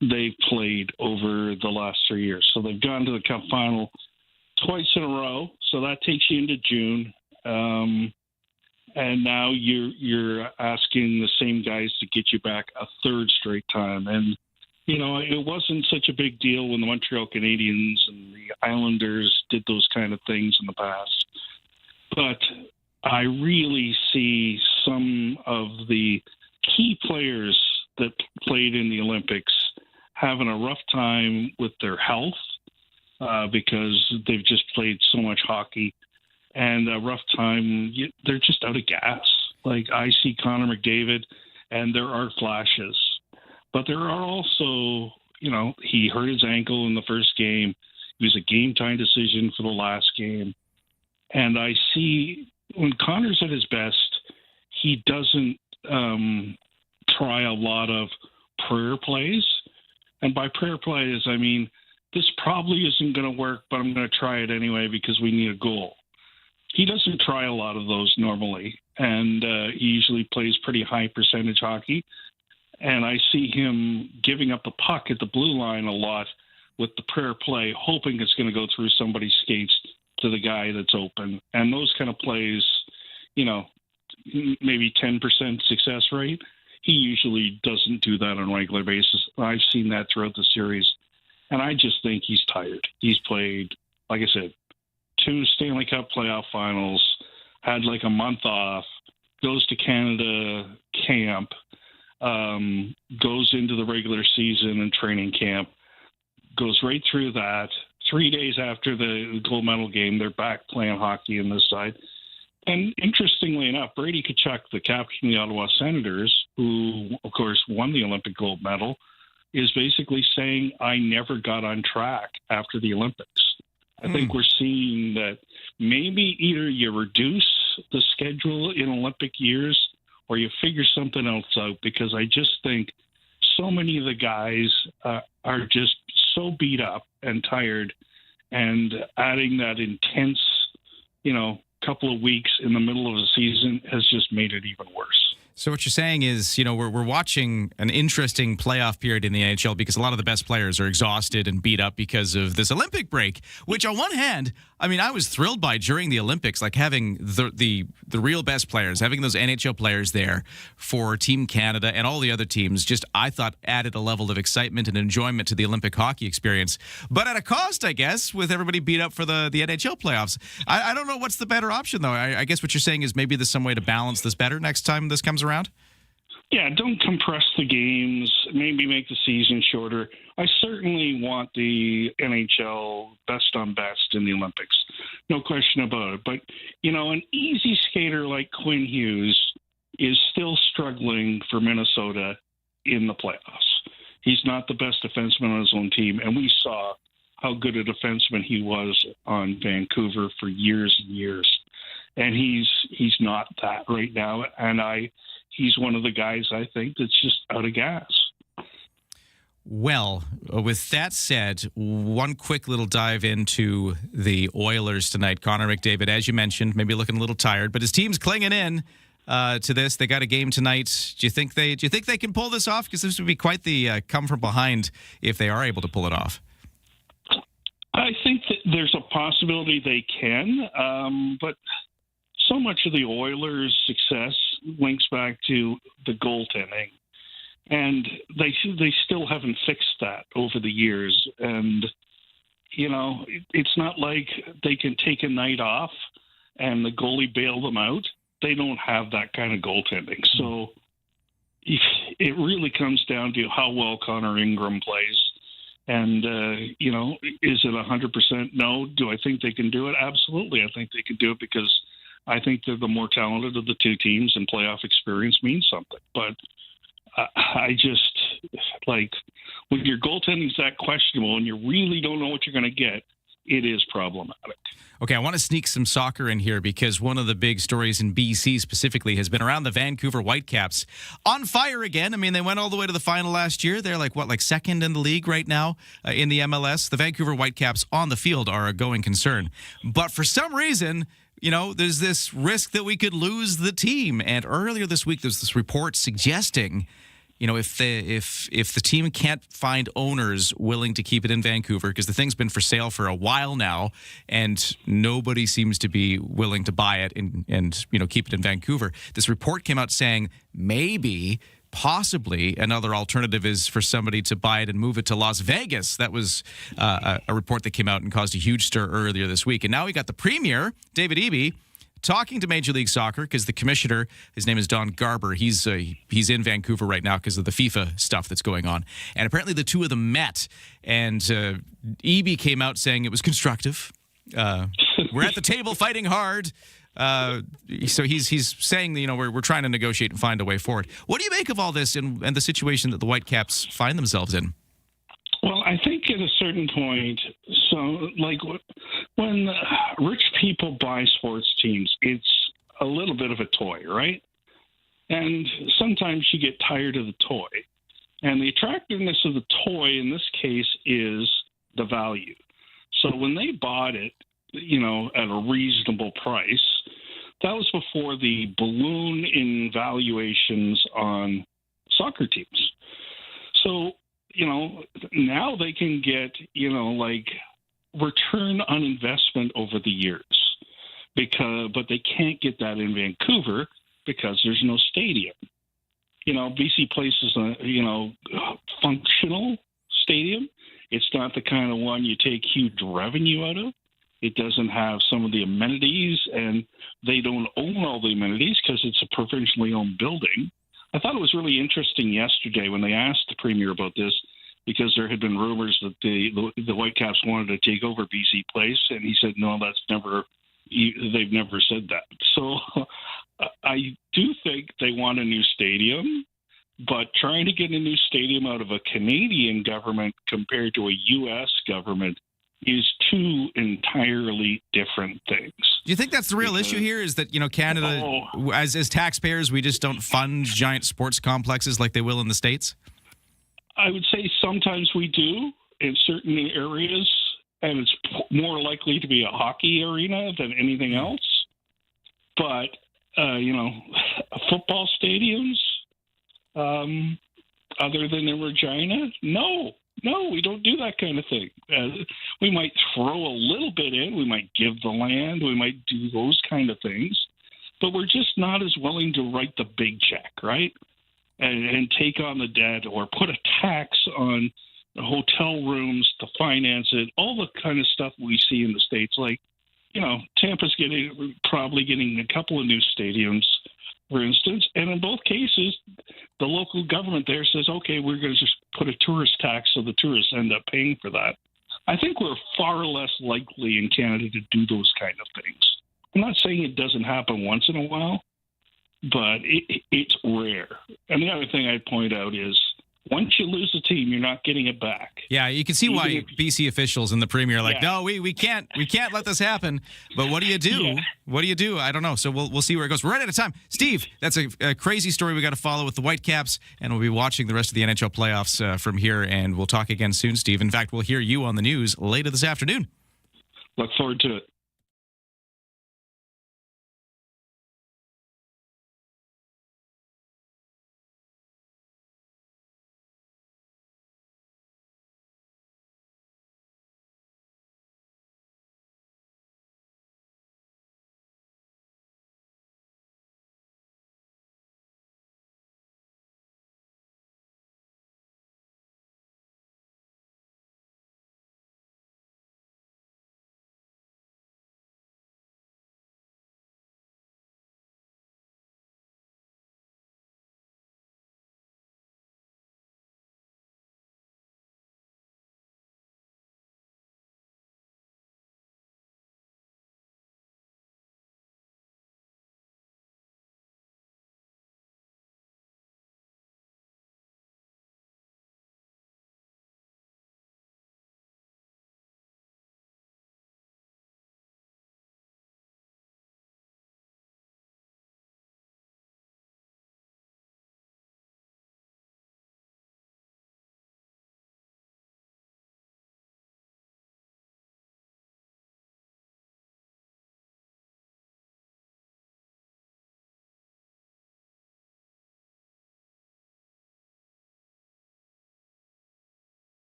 they've played over the last 3 years. So they've gone to the Cup final twice in a row. So that takes you into June. And now you're asking the same guys to get you back a third straight time. And it wasn't such a big deal when the Montreal Canadiens and the Islanders did those kind of things in the past. But I really see some of the key players that played in the Olympics having a rough time with their health because they've just played so much hockey, and a rough time. They're just out of gas. Like, I see Connor McDavid, and there are flashes. But there are also, he hurt his ankle in the first game. It was a game-time decision for the last game. And I see when Connor's at his best, he doesn't try a lot of prayer plays. And by prayer plays, I mean, this probably isn't going to work, but I'm going to try it anyway because we need a goal. He doesn't try a lot of those normally. And he usually plays pretty high percentage hockey. And I see him giving up the puck at the blue line a lot with the prayer play, hoping it's going to go through somebody's skates to the guy that's open. And those kind of plays, maybe 10% success rate. He usually doesn't do that on a regular basis. I've seen that throughout the series. And I just think he's tired. He's played, like I said, 2 Stanley Cup playoff finals, had like a month off, goes to Canada camp, goes into the regular season and training camp, goes right through that. 3 days after the gold medal game, they're back playing hockey on this side. And interestingly enough, Brady Tkachuk, the captain of the Ottawa Senators, who, of course, won the Olympic gold medal, is basically saying, I never got on track after the Olympics. I think we're seeing that maybe either you reduce the schedule in Olympic years or you figure something else out, because I just think so many of the guys are just so beat up and tired, and adding that intense, couple of weeks in the middle of the season has just made it even worse. So what you're saying is, we're watching an interesting playoff period in the NHL because a lot of the best players are exhausted and beat up because of this Olympic break, which on one hand, I was thrilled by during the Olympics, like having the real best players, having those NHL players there for Team Canada and all the other teams, just I thought added a level of excitement and enjoyment to the Olympic hockey experience. But at a cost, I guess, with everybody beat up for the NHL playoffs. I don't know what's the better option, though. I guess what you're saying is maybe there's some way to balance this better next time this comes around? Yeah, don't compress the games, maybe make the season shorter. I certainly want the NHL best on best in the Olympics. No question about it. But, an easy skater like Quinn Hughes is still struggling for Minnesota in the playoffs. He's not the best defenseman on his own team, and we saw how good a defenseman he was on Vancouver for years and years. And he's not that right now, and he's one of the guys I think that's just out of gas. Well, with that said, one quick little dive into the Oilers tonight. Connor McDavid, as you mentioned, maybe looking a little tired, but his team's clinging in to this. They got a game tonight. Do you think they can pull this off? Because this would be quite the come from behind if they are able to pull it off. I think that there's a possibility they can, but so much of the Oilers' success links back to the goaltending, and they still haven't fixed that over the years. And it's not like they can take a night off and the goalie bail them out. They don't have that kind of goaltending. So it really comes down to how well Connor Ingram plays. And, is it 100% no? Do I think they can do it? Absolutely. I think they can do it because I think they're the more talented of the two teams, and playoff experience means something. But I just, like, when your goaltending's that questionable and you really don't know what you're going to get, it is problematic. Okay, I want to sneak some soccer in here because one of the big stories in BC specifically has been around the Vancouver Whitecaps. On fire again. I mean, they went all the way to the final last year. They're like second in the league right now in the MLS. The Vancouver Whitecaps on the field are a going concern. But for some reason, there's this risk that we could lose the team. And earlier this week, there's this report suggesting if the team can't find owners willing to keep it in Vancouver, because the thing's been for sale for a while now, and nobody seems to be willing to buy it and keep it in Vancouver. This report came out saying possibly another alternative is for somebody to buy it and move it to Las Vegas. That was a report that came out and caused a huge stir earlier this week. And now we got the Premier, David Eby, talking to Major League Soccer because the commissioner, his name is Don Garber, he's in Vancouver right now because of the FIFA stuff that's going on. And apparently the two of them met, and Eby came out saying it was constructive. We're at the table fighting hard. So he's saying we're trying to negotiate and find a way forward. What do you make of all this and the situation that the Whitecaps find themselves in? Well, I think at a certain point, so like when rich people buy sports teams, it's a little bit of a toy, right? And sometimes you get tired of the toy. And the attractiveness of the toy in this case is the value. So when they bought it, at a reasonable price, that was before the balloon in valuations on soccer teams. So, now they can get, return on investment over the years, but they can't get that in Vancouver because there's no stadium. BC Place is a, functional stadium. It's not the kind of one you take huge revenue out of. It doesn't have some of the amenities, and they don't own all the amenities because it's a provincially owned building. I thought it was really interesting yesterday when they asked the Premier about this, because there had been rumors that the Whitecaps wanted to take over BC Place, and he said, no, they've never said that. So I do think they want a new stadium, but trying to get a new stadium out of a Canadian government compared to a U.S. government is two entirely different things. Do you think that's the real issue here, is that, Canada, as taxpayers, we just don't fund giant sports complexes like they will in the States? I would say sometimes we do in certain areas, and it's more likely to be a hockey arena than anything else. But, football stadiums, other than in Regina, no, we don't do that kind of thing. We might throw a little bit in. We might give the land. We might do those kind of things. But we're just not as willing to write the big check, right? And take on the debt or put a tax on the hotel rooms to finance it, all the kind of stuff we see in the States. Like, Tampa's probably getting a couple of new stadiums, for instance. And in both cases, the local government there says, okay, we're going to just put a tourist tax so the tourists end up paying for that. I think we're far less likely in Canada to do those kind of things. I'm not saying it doesn't happen once in a while, but it's rare. And the other thing I'd point out is once you lose a team, you're not getting it back. Yeah, you can see why BC officials and the Premier are like, no, we can't let this happen. But what do you do? Yeah. What do you do? I don't know. So we'll see where it goes. We're right out of time. Steve, that's a crazy story we got to follow with the Whitecaps, and we'll be watching the rest of the NHL playoffs from here, and we'll talk again soon, Steve. In fact, we'll hear you on the news later this afternoon. Look forward to it.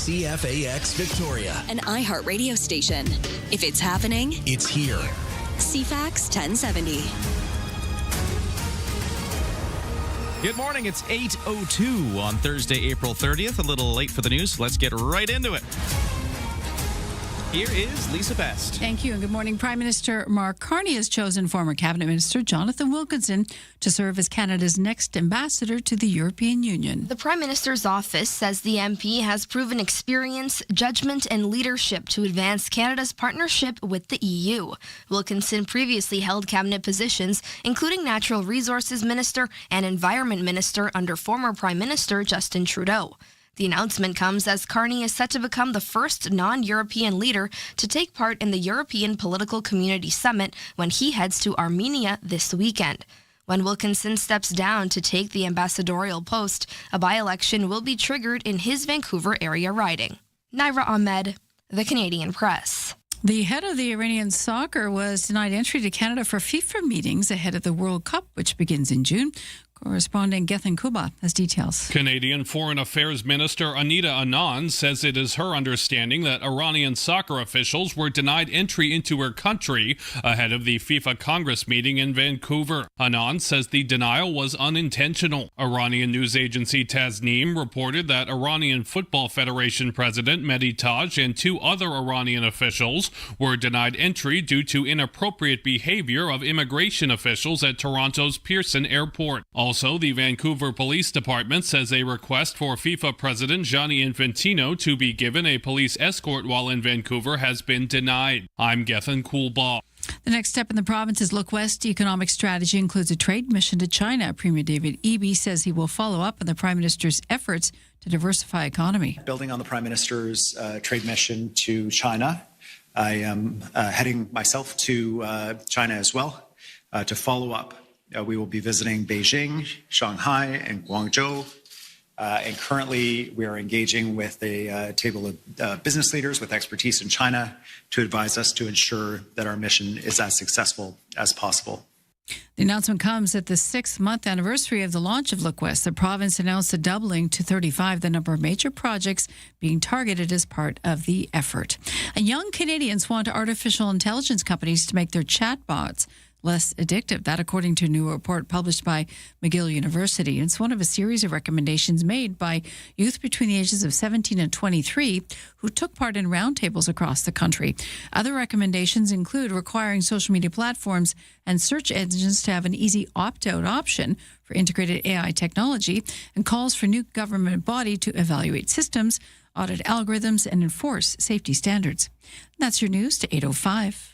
CFAX Victoria. An iHeart radio station. If it's happening, It's here. CFAX 1070. Good morning. It's 8:02 on Thursday, April 30th. A little late for the news. Let's get right into it. Here is Lisa Best. Thank you, and good morning. Prime Minister Mark Carney has chosen former Cabinet Minister Jonathan Wilkinson to serve as Canada's next ambassador to the European Union. The Prime Minister's office says the MP has proven experience, judgment, and leadership to advance Canada's partnership with the EU. Wilkinson previously held cabinet positions, including Natural Resources Minister and Environment Minister under former Prime Minister Justin Trudeau. The announcement comes as Carney is set to become the first non-European leader to take part in the European Political Community Summit when he heads to Armenia this weekend. When Wilkinson steps down to take the ambassadorial post, a by-election will be triggered in his Vancouver area riding. Naira Ahmed, The Canadian Press. The head of the Iranian soccer was denied entry to Canada for FIFA meetings ahead of the World Cup, which begins in June. Correspondent Gethin Kuba has details. Canadian Foreign Affairs Minister Anita Anand says it is her understanding that Iranian soccer officials were denied entry into her country ahead of the FIFA Congress meeting in Vancouver. Anand says the denial was unintentional. Iranian news agency Tasneem reported that Iranian Football Federation President Mehdi Taj and two other Iranian officials were denied entry due to inappropriate behavior of immigration officials at Toronto's Pearson Airport. Also, the Vancouver Police Department says a request for FIFA President Gianni Infantino to be given a police escort while in Vancouver has been denied. I'm Gethin Kuba. The next step in the province's Look West economic strategy includes a trade mission to China. Premier David Eby says he will follow up on the Prime Minister's efforts to diversify economy. Building on the Prime Minister's trade mission to China, I am heading myself to China as well to follow up. We will be visiting Beijing, Shanghai, and Guangzhou. And currently, we are engaging with a table of business leaders with expertise in China to advise us to ensure that our mission is as successful as possible. The announcement comes at the 6th-month anniversary of the launch of Look West. The province announced a doubling to 35 the number of major projects being targeted as part of the effort. And young Canadians want artificial intelligence companies to make their chatbots less addictive. That according to a new report published by McGill University. It's one of a series of recommendations made by youth between the ages of 17 and 23 who took part in roundtables across the country. Other recommendations include requiring social media platforms and search engines to have an easy opt-out option for integrated AI technology, and calls for new government body to evaluate systems, audit algorithms, and enforce safety standards. That's your news to 8:05.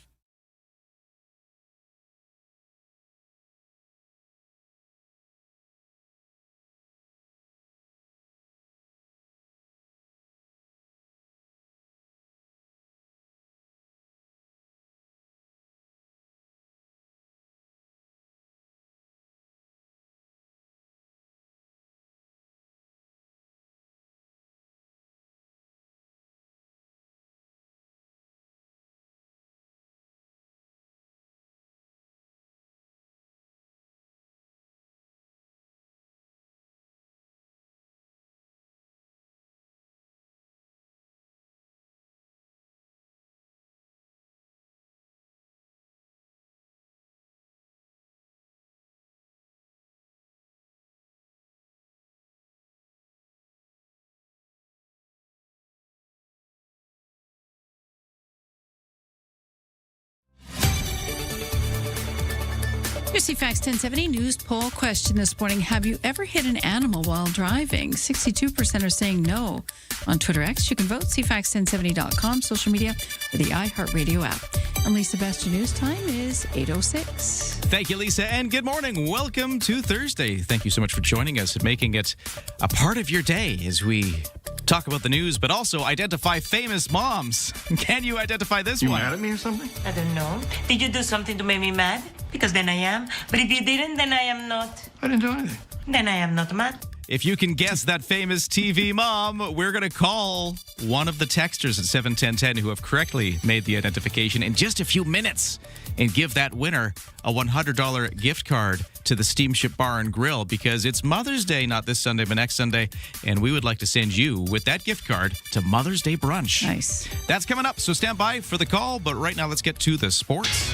Your CFAX 1070 news poll question this morning. Have you ever hit an animal while driving? 62% are saying no. On Twitter X, you can vote, CFAX1070.com, social media, or the iHeartRadio app. And Lisa Best, your news time is 8:06. Thank you, Lisa, and good morning. Welcome to Thursday. Thank you so much for joining us and making it a part of your day as we talk about the news, but also identify famous moms. Can you identify this one? You mad at me or something? I don't know. Did you do something to make me mad? Because then I am. But if you didn't, then I am not. I didn't do anything. Then I am not mad. If you can guess that famous TV mom, we're going to call one of the texters at 71010 who have correctly made the identification in just a few minutes and give that winner a $100 gift card to the Steamship Bar and Grill, because it's Mother's Day, not this Sunday, but next Sunday, and we would like to send you with that gift card to Mother's Day brunch. Nice. That's coming up, so stand by for the call, but right now let's get to the sports.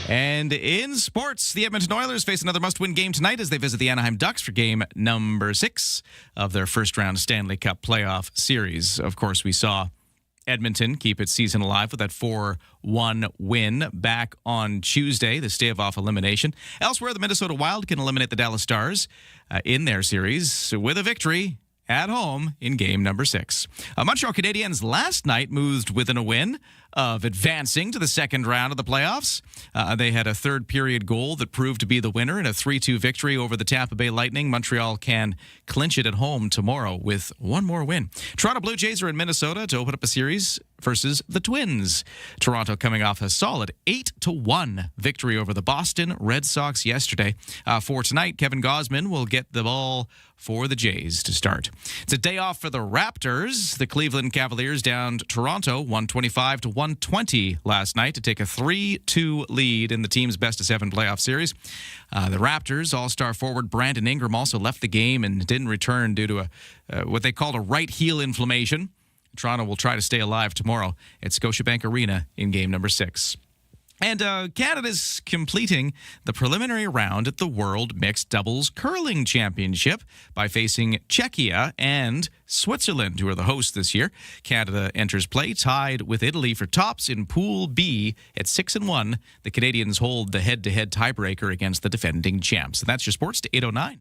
And in sports, the Edmonton Oilers face another must-win game tonight as they visit the Anaheim Ducks for game number 6 of their first-round Stanley Cup playoff series. Of course, we saw Edmonton keep its season alive with that 4-1 win back on Tuesday, the stave off elimination. Elsewhere, the Minnesota Wild can eliminate the Dallas Stars in their series with a victory at home in game number 6. Montreal Canadiens last night moved within a win of advancing to the second round of the playoffs. They had a third period goal that proved to be the winner in a 3-2 victory over the Tampa Bay Lightning. Montreal can clinch it at home tomorrow with one more win. Toronto Blue Jays are in Minnesota to open up a series versus the Twins. Toronto coming off a solid 8-1 victory over the Boston Red Sox yesterday. For tonight, Kevin Gausman will get the ball for the Jays to start. It's a day off for the Raptors. The Cleveland Cavaliers downed Toronto 125-120 last night to take a 3-2 lead in the team's best-of-7 playoff series. The Raptors all-star forward Brandon Ingram also left the game and didn't return due to what they called a right heel inflammation. Toronto will try to stay alive tomorrow at Scotiabank Arena in game number 6. And Canada's completing the preliminary round at the World Mixed Doubles Curling Championship by facing Czechia and Switzerland, who are the hosts this year. Canada enters play tied with Italy for tops in Pool B at 6-1. The Canadians hold the head-to-head tiebreaker against the defending champs. And that's your sports to 8:09.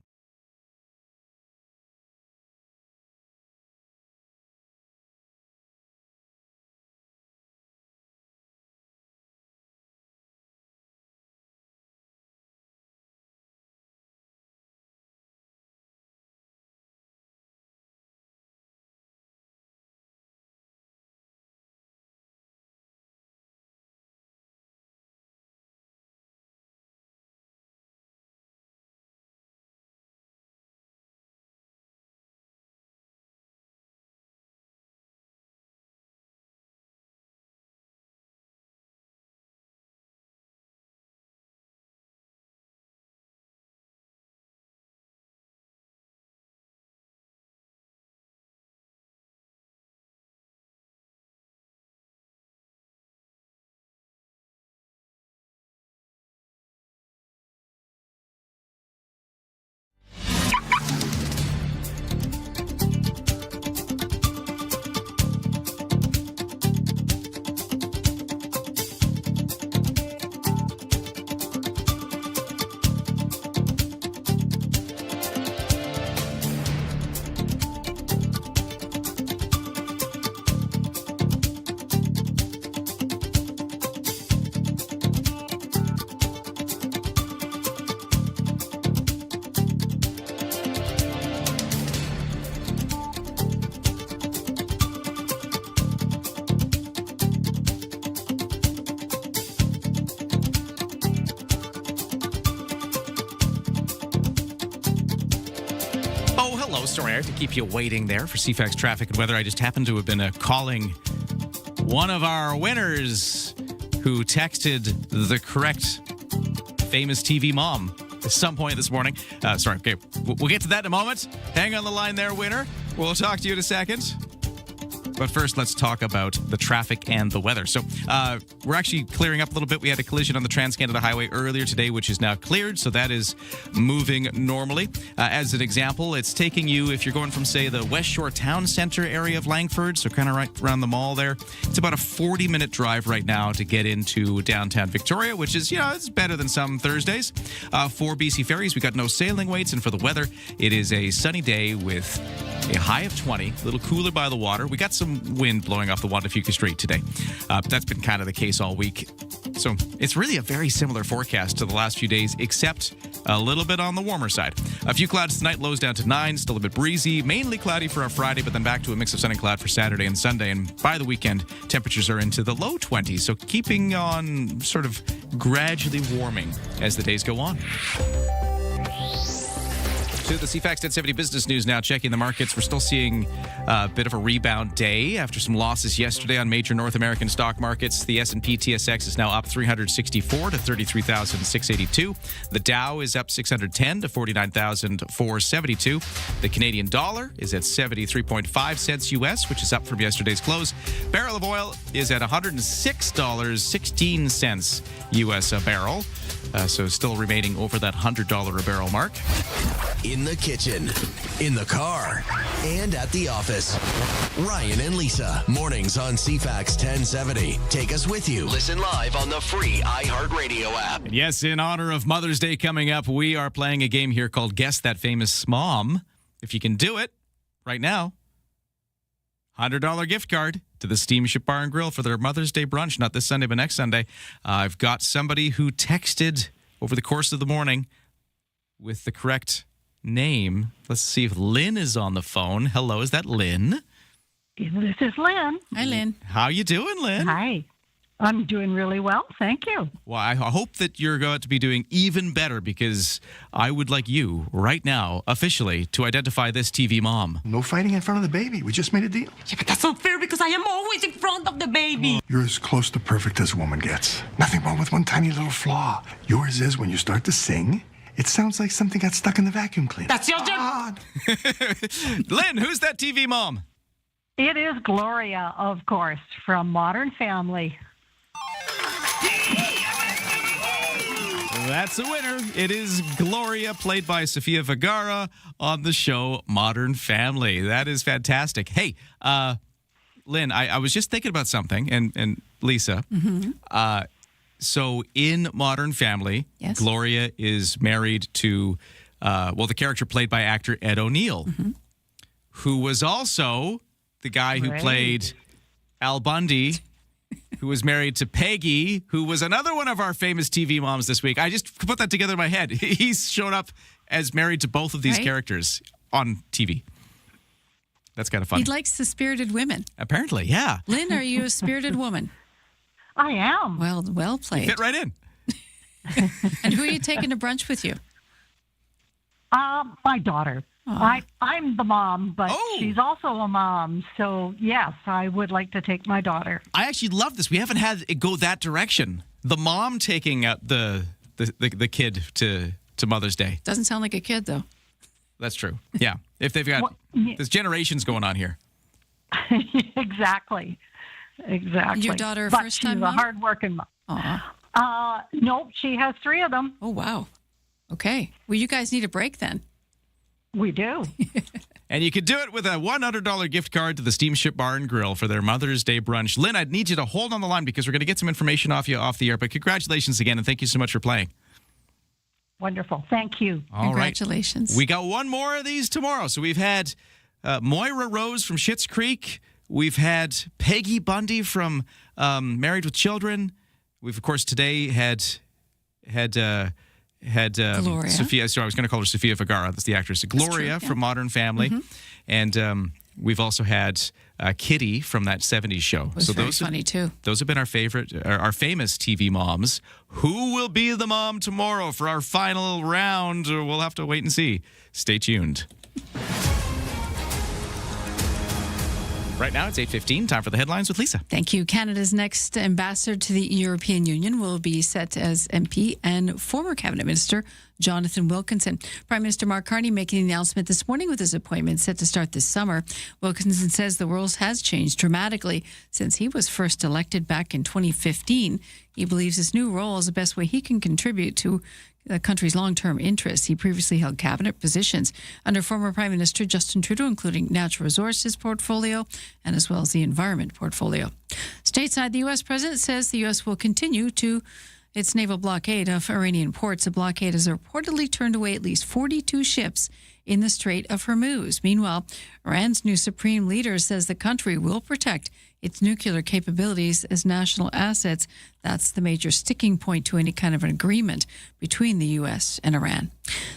Hello, sorry, I have to keep you waiting there for CFAX traffic and weather. I just happened to have been calling one of our winners who texted the correct famous TV mom at some point this morning. Sorry, okay, we'll get to that in a moment. Hang on the line there, winner. We'll talk to you in a second. But first, let's talk about the traffic and the weather. So we're actually clearing up a little bit. We had a collision on the Trans-Canada Highway earlier today, which is now cleared. So that is moving normally. As an example, it's taking you, if you're going from, say, the West Shore Town Center area of Langford, so kind of right around the mall there, it's about a 40-minute drive right now to get into downtown Victoria, which is, it's better than some Thursdays. For BC Ferries, we got no sailing waits. And for the weather, it is a sunny day with a high of 20, a little cooler by the water. We got some wind blowing off the Juan de Fuca Strait today. That's been kind of the case all week. So it's really a very similar forecast to the last few days, except a little bit on the warmer side. A few clouds tonight, lows down to 9, still a bit breezy, mainly cloudy for our Friday, but then back to a mix of sun and cloud for Saturday and Sunday. And by the weekend, temperatures are into the low 20s, so keeping on sort of gradually warming as the days go on. To the CFAX 1070 business news now, checking the markets. We're still seeing a bit of a rebound day after some losses yesterday on major North American stock markets. The S&P TSX is now up 364 to 33,682. The Dow is up 610 to 49,472. The Canadian dollar is at 73.5 cents US, which is up from yesterday's close. Barrel of oil is at $106.16 US a barrel. So still remaining over that $100 a barrel mark. In the kitchen, in the car, and at the office. Ryan and Lisa, mornings on CFAX 1070. Take us with you. Listen live on the free iHeartRadio app. And yes, in honor of Mother's Day coming up, we are playing a game here called Guess That Famous Mom. If you can do it right now, $100 gift card to the Steamship Bar and Grill for their Mother's Day brunch, not this Sunday, but next Sunday. I've got somebody who texted over the course of the morning with the correct name. Let's see if Lynn is on the phone. Hello, is that Lynn? This is Lynn. Hi, Lynn. How you doing, Lynn? Hi. I'm doing really well, thank you. Well, I hope that you're going to be doing even better because I would like you right now, officially, to identify this TV mom. No fighting in front of the baby. We just made a deal. Yeah, but that's unfair because I am always in front of the baby. You're as close to perfect as a woman gets. Nothing wrong with one tiny little flaw. Yours is when you start to sing, it sounds like something got stuck in the vacuum cleaner. That's your Lynn, who's that TV mom? It is Gloria, of course, from Modern Family. That's a winner. It is Gloria, played by Sofia Vergara on the show Modern Family. That is fantastic. Hey, Lynn, I was just thinking about something, and Lisa. Mm-hmm. So in Modern Family, Yes. Gloria is married to, the character played by actor Ed O'Neill, who was also the guy who Right. played Al Bundy, who was married to Peggy, who was another one of our famous TV moms this week. I just put that together in my head. He's shown up as married to both of these Right. characters on TV. That's kind of fun. He likes the spirited women. Apparently, yeah. Lynn, are you a spirited woman? I am. Well played. Fit right in. And who are you taking to brunch with you? My daughter. I'm the mom, but she's also a mom. So, yes, I would like to take my daughter. I actually love this. We haven't had it go that direction. The mom taking the kid to Mother's Day. Doesn't sound like a kid, though. That's true. Yeah. If they've got, there's generations going on here. Exactly. Your daughter a But first-time she's mom? a hardworking mom. Nope, she has 3 of them. Oh, wow. Okay. Well, you guys need a break then. We do. And you could do it with a $100 gift card to the Steamship Bar and Grill for their Mother's Day brunch. Lynn, I'd need you to hold on the line because we're going to get some information off you off the air. But congratulations again, and thank you so much for playing. Wonderful. Thank you. All right. Congratulations. We got one more of these tomorrow. So we've had Moira Rose from Schitt's Creek. We've had Peggy Bundy from Married with Children. We've, of course, today had Gloria. Sophia. Sorry, I was going to call her Sofia Vergara. That's the actress. Gloria true, yeah. from Modern Family. And we've also had Kitty from that 70s show. It was very funny, too. Those have been our favorite, our famous TV moms. Who will be the mom tomorrow for our final round? We'll have to wait and see. Stay tuned. Right now, it's 8:15. Time for the headlines with Lisa. Thank you. Canada's next ambassador to the European Union will be set as MP and former Cabinet Minister Jonathan Wilkinson. Prime Minister Mark Carney making the announcement this morning with his appointment set to start this summer. Wilkinson says the world has changed dramatically since he was first elected back in 2015. He believes his new role is the best way he can contribute to the country's long-term interests. He previously held cabinet positions under former Prime Minister Justin Trudeau, including natural resources portfolio and as well as the environment portfolio. Stateside, the U.S. president says the U.S. will continue to its naval blockade of Iranian ports. The blockade has reportedly turned away at least 42 ships in the Strait of Hormuz. Meanwhile, Iran's new supreme leader says the country will protect its nuclear capabilities as national assets. That's the major sticking point to any kind of an agreement between the U.S. and Iran.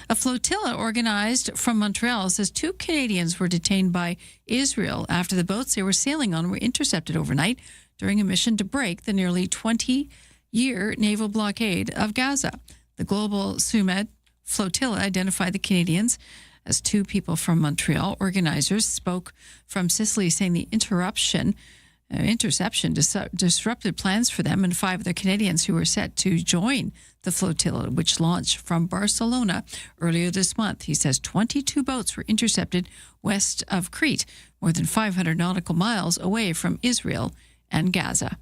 A flotilla organized from Montreal says 2 Canadians were detained by Israel after the boats they were sailing on were intercepted overnight during a mission to break the nearly 20-year naval blockade of Gaza. The Global Sumed flotilla identified the Canadians as two people from Montreal, organizers, spoke from Sicily, saying the interception disrupted plans for them and 5 other Canadians who were set to join the flotilla, which launched from Barcelona earlier this month. He says 22 boats were intercepted west of Crete, more than 500 nautical miles away from Israel and Gaza.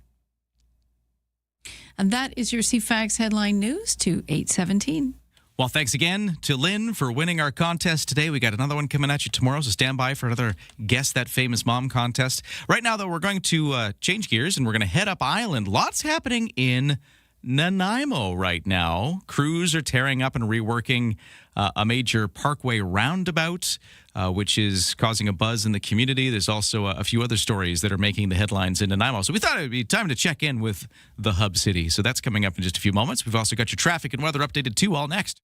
And that is your CFAX headline news to 8:17. Well, thanks again to Lynn for winning our contest today. We got another one coming at you tomorrow, so stand by for another Guess That Famous Mom contest. Right now, though, we're going to change gears, and we're going to head up island. Lots happening in Nanaimo right now. Crews are tearing up and reworking a major parkway roundabout, which is causing a buzz in the community. There's also a few other stories that are making the headlines in Nanaimo. So we thought it would be time to check in with the hub city. So that's coming up in just a few moments. We've also got your traffic and weather updated too, all next.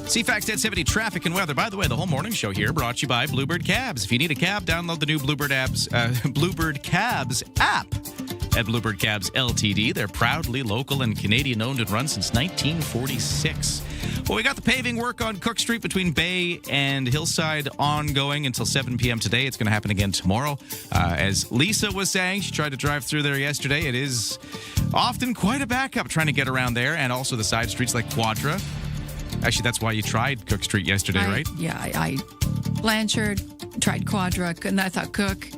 CFAX 1070 traffic and weather. By the way, the whole morning show here brought to you by Bluebird Cabs. If you need a cab, download the new Bluebird Cabs app at Bluebird Cabs Ltd. They're proudly local and Canadian-owned and run since 1946. Well, we got the paving work on Cook Street between Bay and Hillside ongoing until 7 p.m. today. It's going to happen again tomorrow. As Lisa was saying, she tried to drive through there yesterday. It is often quite a backup trying to get around there, and also the side streets like Quadra. Actually, that's why you tried Cook Street yesterday, right? Yeah, I Blanchard, tried Quadra, and I thought Cook,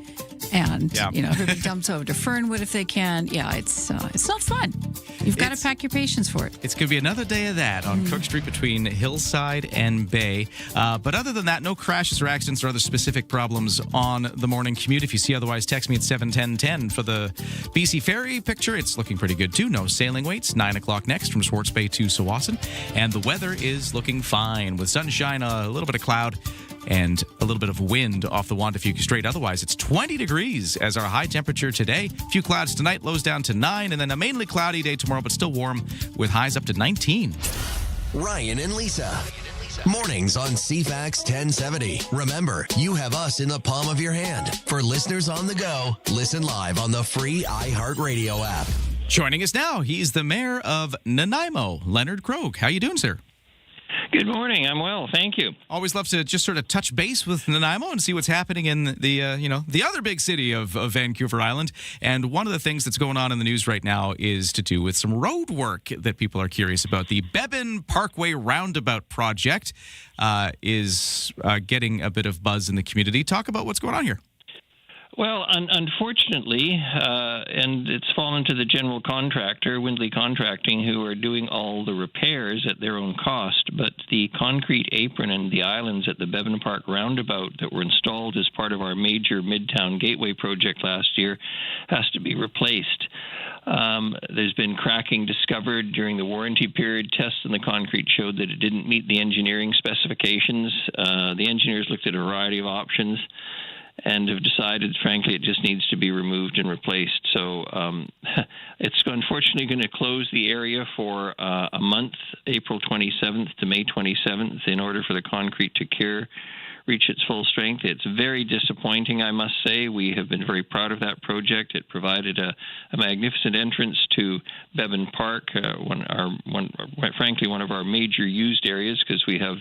and everybody dumps over to Fernwood if they can. Yeah, it's not fun. You've got to pack your patience for it. It's going to be another day of that on Cook Street between Hillside and Bay. But other than that, no crashes or accidents or other specific problems on the morning commute. If you see otherwise, text me at 71010. For the BC Ferry picture, it's looking pretty good too. No sailing waits. 9 o'clock next from Swartz Bay to Sawasan. And the weather is looking fine with sunshine, a little bit of cloud, and a little bit of wind off the Juan de Fuca Strait. Otherwise, it's 20 degrees as our high temperature today. A few clouds tonight, lows down to 9, and then a mainly cloudy day tomorrow, but still warm with highs up to 19. Ryan and Lisa. Mornings on CFAX 1070. Remember, you have us in the palm of your hand. For listeners on the go, listen live on the free iHeartRadio app. Joining us now, he's the mayor of Nanaimo, Leonard Krogh. How you doing, sir? Good morning. I'm well, thank you. Always love to just sort of touch base with Nanaimo and see what's happening in the other big city of Vancouver Island. And one of the things that's going on in the news right now is to do with some road work that people are curious about. The Beban Parkway Roundabout project is getting a bit of buzz in the community. Talk about what's going on here. Well, unfortunately, and it's fallen to the general contractor, Windley Contracting, who are doing all the repairs at their own cost. But the concrete apron and the islands at the Bevan Park roundabout that were installed as part of our major Midtown Gateway project last year has to be replaced. There's been cracking discovered during the warranty period. Tests in the concrete showed that it didn't meet the engineering specifications. The engineers looked at a variety of options and have decided, frankly, it just needs to be removed and replaced. So it's unfortunately going to close the area for a month, April 27th to May 27th, in order for the concrete to cure, reach its full strength. It's very disappointing, I must say. We have been very proud of that project. It provided a magnificent entrance to Bevan Park, frankly, one of our major used areas, because we have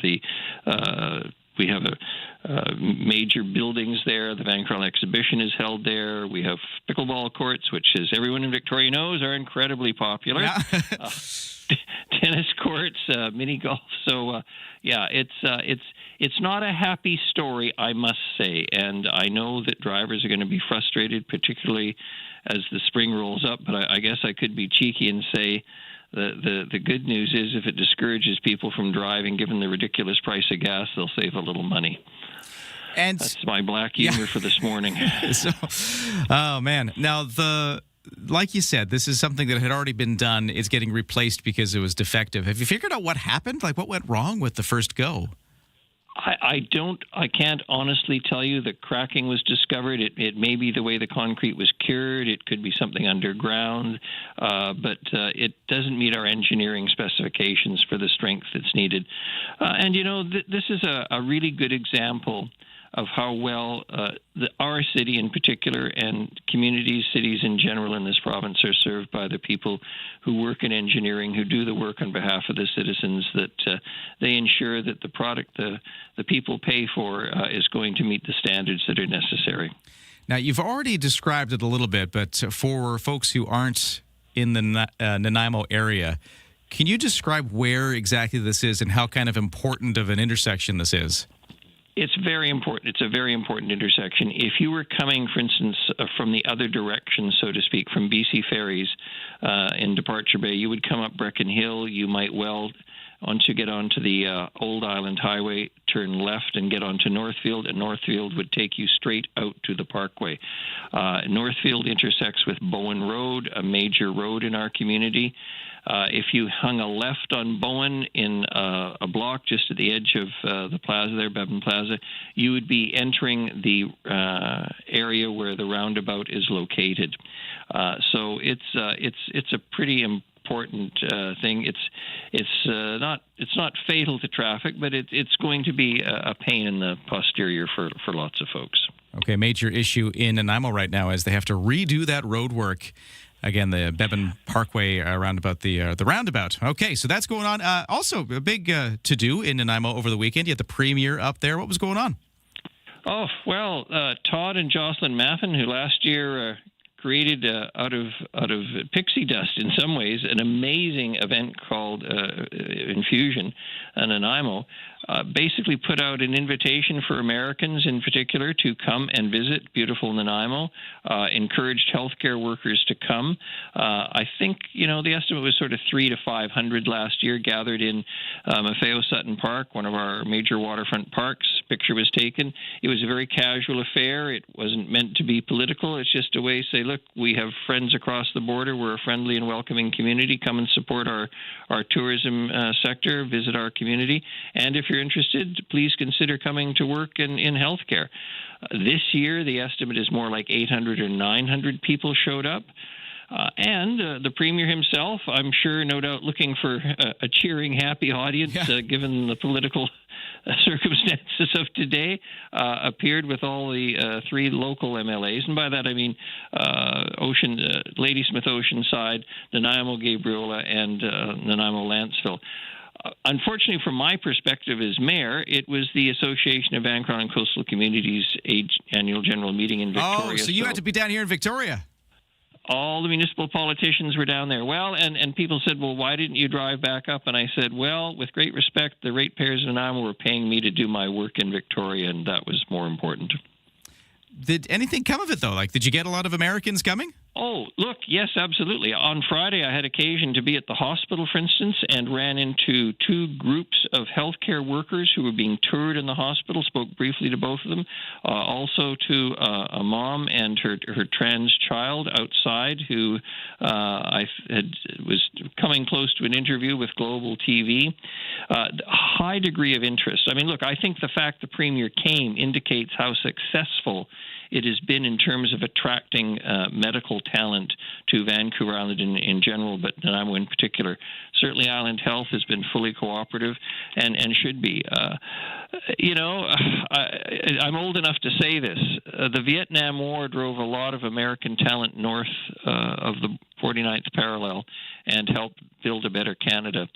major buildings there. The Vancouver Exhibition is held there. We have pickleball courts, which, as everyone in Victoria knows, are incredibly popular. Yeah. Tennis courts, mini golf. So, it's not a happy story, I must say. And I know that drivers are going to be frustrated, particularly as the spring rolls up. But I guess I could be cheeky and say, the good news is, if it discourages people from driving, given the ridiculous price of gas, they'll save a little money. And that's my black humor for this morning. Oh, man. Now, like you said, this is something that had already been done. It's getting replaced because it was defective. Have you figured out what happened? Like, what went wrong with the first go? I can't honestly tell you. The cracking was discovered. It may be the way the concrete was cured. It could be something underground, but it doesn't meet our engineering specifications for the strength that's needed. And, this is a really good example of how well our city in particular, and communities, cities in general in this province, are served by the people who work in engineering, who do the work on behalf of the citizens, that they ensure that the product the people pay for is going to meet the standards that are necessary. Now, you've already described it a little bit, but for folks who aren't in the Nanaimo area, can you describe where exactly this is and how kind of important of an intersection this is? It's very important. It's a very important intersection. If you were coming, for instance, from the other direction, so to speak, from BC Ferries in Departure Bay, you would come up Brecon Hill. You might once you get onto the Old Island Highway, turn left and get onto Northfield, and Northfield would take you straight out to the Parkway. Northfield intersects with Bowen Road, a major road in our community. If you hung a left on Bowen in a block just at the edge of the plaza there, Bevan Plaza, you would be entering the area where the roundabout is located. So it's a pretty important thing. It's not fatal to traffic, but it's going to be a pain in the posterior for lots of folks. Okay, major issue in Nanaimo right now as they have to redo that road work. Again, the Bevan Parkway roundabout, the roundabout. Okay, so that's going on. Also, a big to-do in Nanaimo over the weekend. You had the premier up there. What was going on? Oh, well, Todd and Jocelyn Maffin, who last year created out of pixie dust, in some ways, an amazing event called Infusion in Nanaimo, basically put out an invitation for Americans in particular to come and visit beautiful Nanaimo, encouraged healthcare workers to come. I think, the estimate was sort of 300 to 500 last year gathered in Maffeo Sutton Park, one of our major waterfront parks. Picture was taken. It was a very casual affair. It wasn't meant to be political. It's just a way to say, look, we have friends across the border. We're a friendly and welcoming community. Come and support our tourism sector, visit our community. And if you're interested, please consider coming to work in healthcare. This year, the estimate is more like 800 or 900 people showed up. And the Premier himself, I'm sure, no doubt, looking for a cheering, happy audience, given the political circumstances of today, appeared with all the three local MLAs. And by that, I mean Ladysmith Oceanside, Nanaimo Gabriola, and Nanaimo Lanceville. Unfortunately, from my perspective as mayor, it was the Association of Vancouver and Coastal Communities annual general meeting in Victoria. Oh, so you had to be down here in Victoria. All the municipal politicians were down there. Well, and people said, well, why didn't you drive back up? And I said, well, with great respect, the ratepayers in Nanaimo were paying me to do my work in Victoria, and that was more important. Did anything come of it, though? Like, did you get a lot of Americans coming? Oh, look, yes, absolutely. On Friday, I had occasion to be at the hospital, for instance, and ran into two groups of healthcare workers who were being toured in the hospital, spoke briefly to both of them, also to a mom and her trans child outside who was coming close to an interview with Global TV. High degree of interest. I mean, look, I think the fact the Premier came indicates how successful it has been in terms of attracting medical talent to Vancouver Island in general, but Nanaimo in particular. Certainly Island Health has been fully cooperative and should be. I'm old enough to say this. The Vietnam War drove a lot of American talent north of the 49th parallel and helped build a better Canada.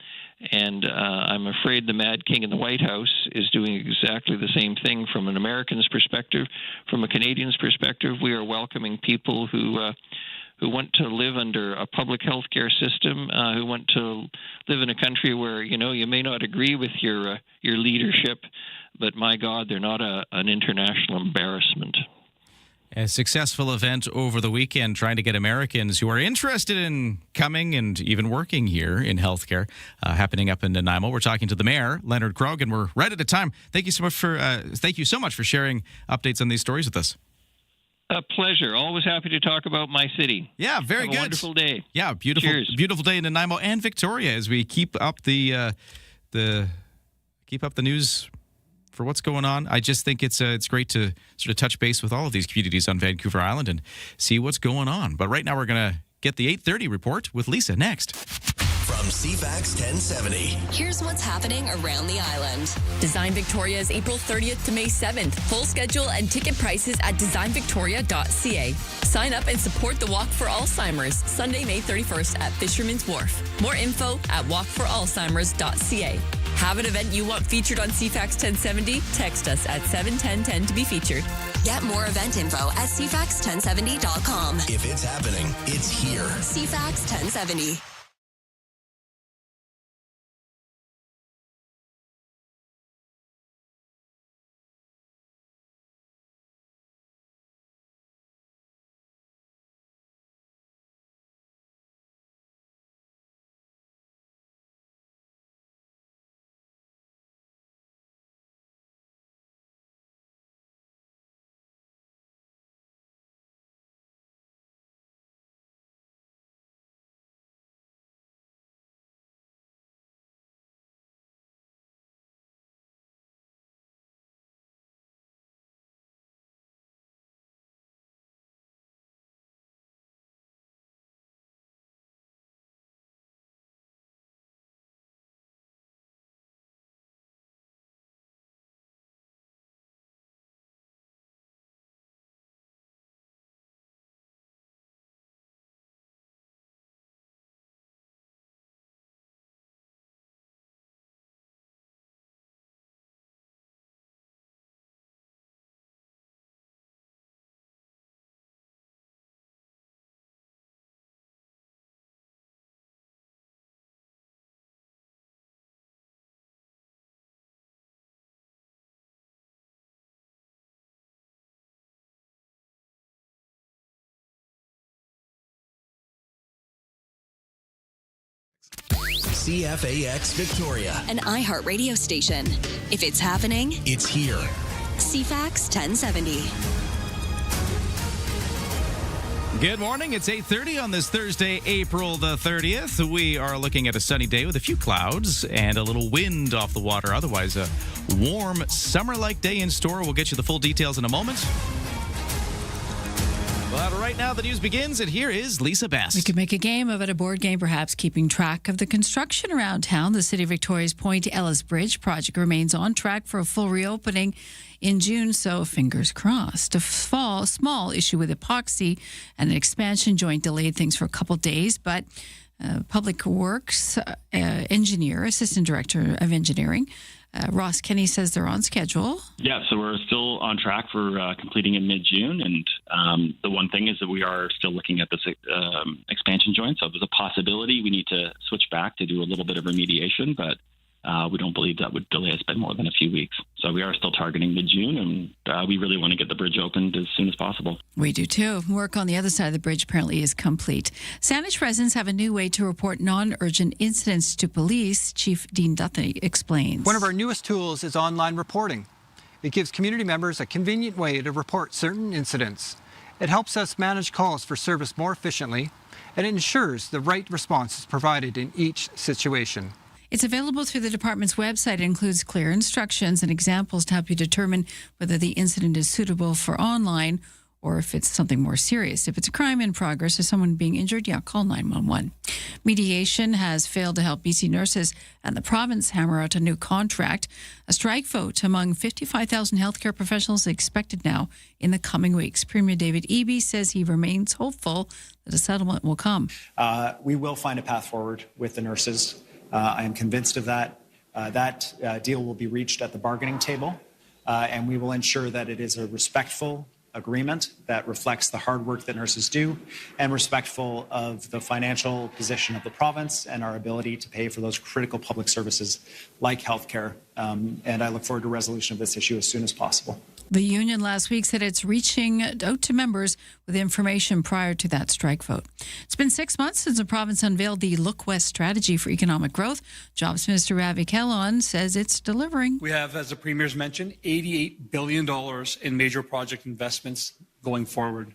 And I'm afraid the Mad King in the White House is doing exactly the same thing from an American's perspective. From a Canadian's perspective, we are welcoming people who want to live under a public health care system, who want to live in a country where, you may not agree with your leadership, but my God, they're not an international embarrassment. A successful event over the weekend trying to get Americans who are interested in coming and even working here in healthcare happening up in Nanaimo. We're talking to the mayor, Leonard Krogh, and we're right at a time. Thank you so much for sharing updates on these stories with us. A pleasure. Always happy to talk about my city. Yeah, very good. Wonderful day. Yeah, beautiful. Cheers. Beautiful day in Nanaimo and Victoria as we keep up the news for what's going on. I just think it's great to sort of touch base with all of these communities on Vancouver Island and see what's going on. But right now we're going to get the 8:30 report with Lisa next. From CFAX 1070. Here's what's happening around the island. Design Victoria is April 30th to May 7th. Full schedule and ticket prices at designvictoria.ca. Sign up and support the Walk for Alzheimer's, Sunday, May 31st at Fisherman's Wharf. More info at walkforalzheimers.ca. Have an event you want featured on CFAX 1070? Text us at 71010 to be featured. Get more event info at cfax1070.com. If it's happening, it's here. CFAX 1070. CFAX Victoria. An iHeartRadio station. If it's happening, it's here. CFAX 1070. Good morning. It's 8:30 on this Thursday, April the 30th. We are looking at a sunny day with a few clouds and a little wind off the water. Otherwise, a warm, summer-like day in store. We'll get you the full details in a moment. But right now, the news begins, and here is Lisa Best. We could make a game of it, a board game, perhaps, keeping track of the construction around town. The City of Victoria's Point Ellis Bridge project remains on track for a full reopening in June, so fingers crossed. A small issue with epoxy and an expansion joint delayed things for a couple days, but Public Works engineer, Assistant Director of Engineering, Ross Kenny says they're on schedule. Yeah, so we're still on track for completing in mid-June. And the one thing is that we are still looking at this expansion joint. So if there's a possibility, we need to switch back to do a little bit of remediation. But we don't believe that would delay us by more than a few weeks. So we are still targeting mid-June, and we really want to get the bridge opened as soon as possible. We do too. Work on the other side of the bridge apparently is complete. Saanich residents have a new way to report non-urgent incidents to police. Chief Dean Duthie explains. One of our newest tools is online reporting. It gives community members a convenient way to report certain incidents. It helps us manage calls for service more efficiently, and it ensures the right response is provided in each situation. It's available through the department's website. It includes clear instructions and examples to help you determine whether the incident is suitable for online or if it's something more serious. If it's a crime in progress or someone being injured, call 911. Mediation has failed to help BC nurses and the province hammer out a new contract. A strike vote among 55,000 healthcare professionals is expected now in the coming weeks. Premier David Eby says he remains hopeful that a settlement will come. We will find a path forward with the nurses. I am convinced of that. That deal will be reached at the bargaining table, and we will ensure that it is a respectful agreement that reflects the hard work that nurses do and respectful of the financial position of the province and our ability to pay for those critical public services like healthcare. And I look forward to resolution of this issue as soon as possible. The union last week said it's reaching out to members with information prior to that strike vote. It's been 6 months since the province unveiled the Look West strategy for economic growth. Jobs Minister Ravi Kahlon says it's delivering. We have, as the Premier's mentioned, $88 billion in major project investments going forward.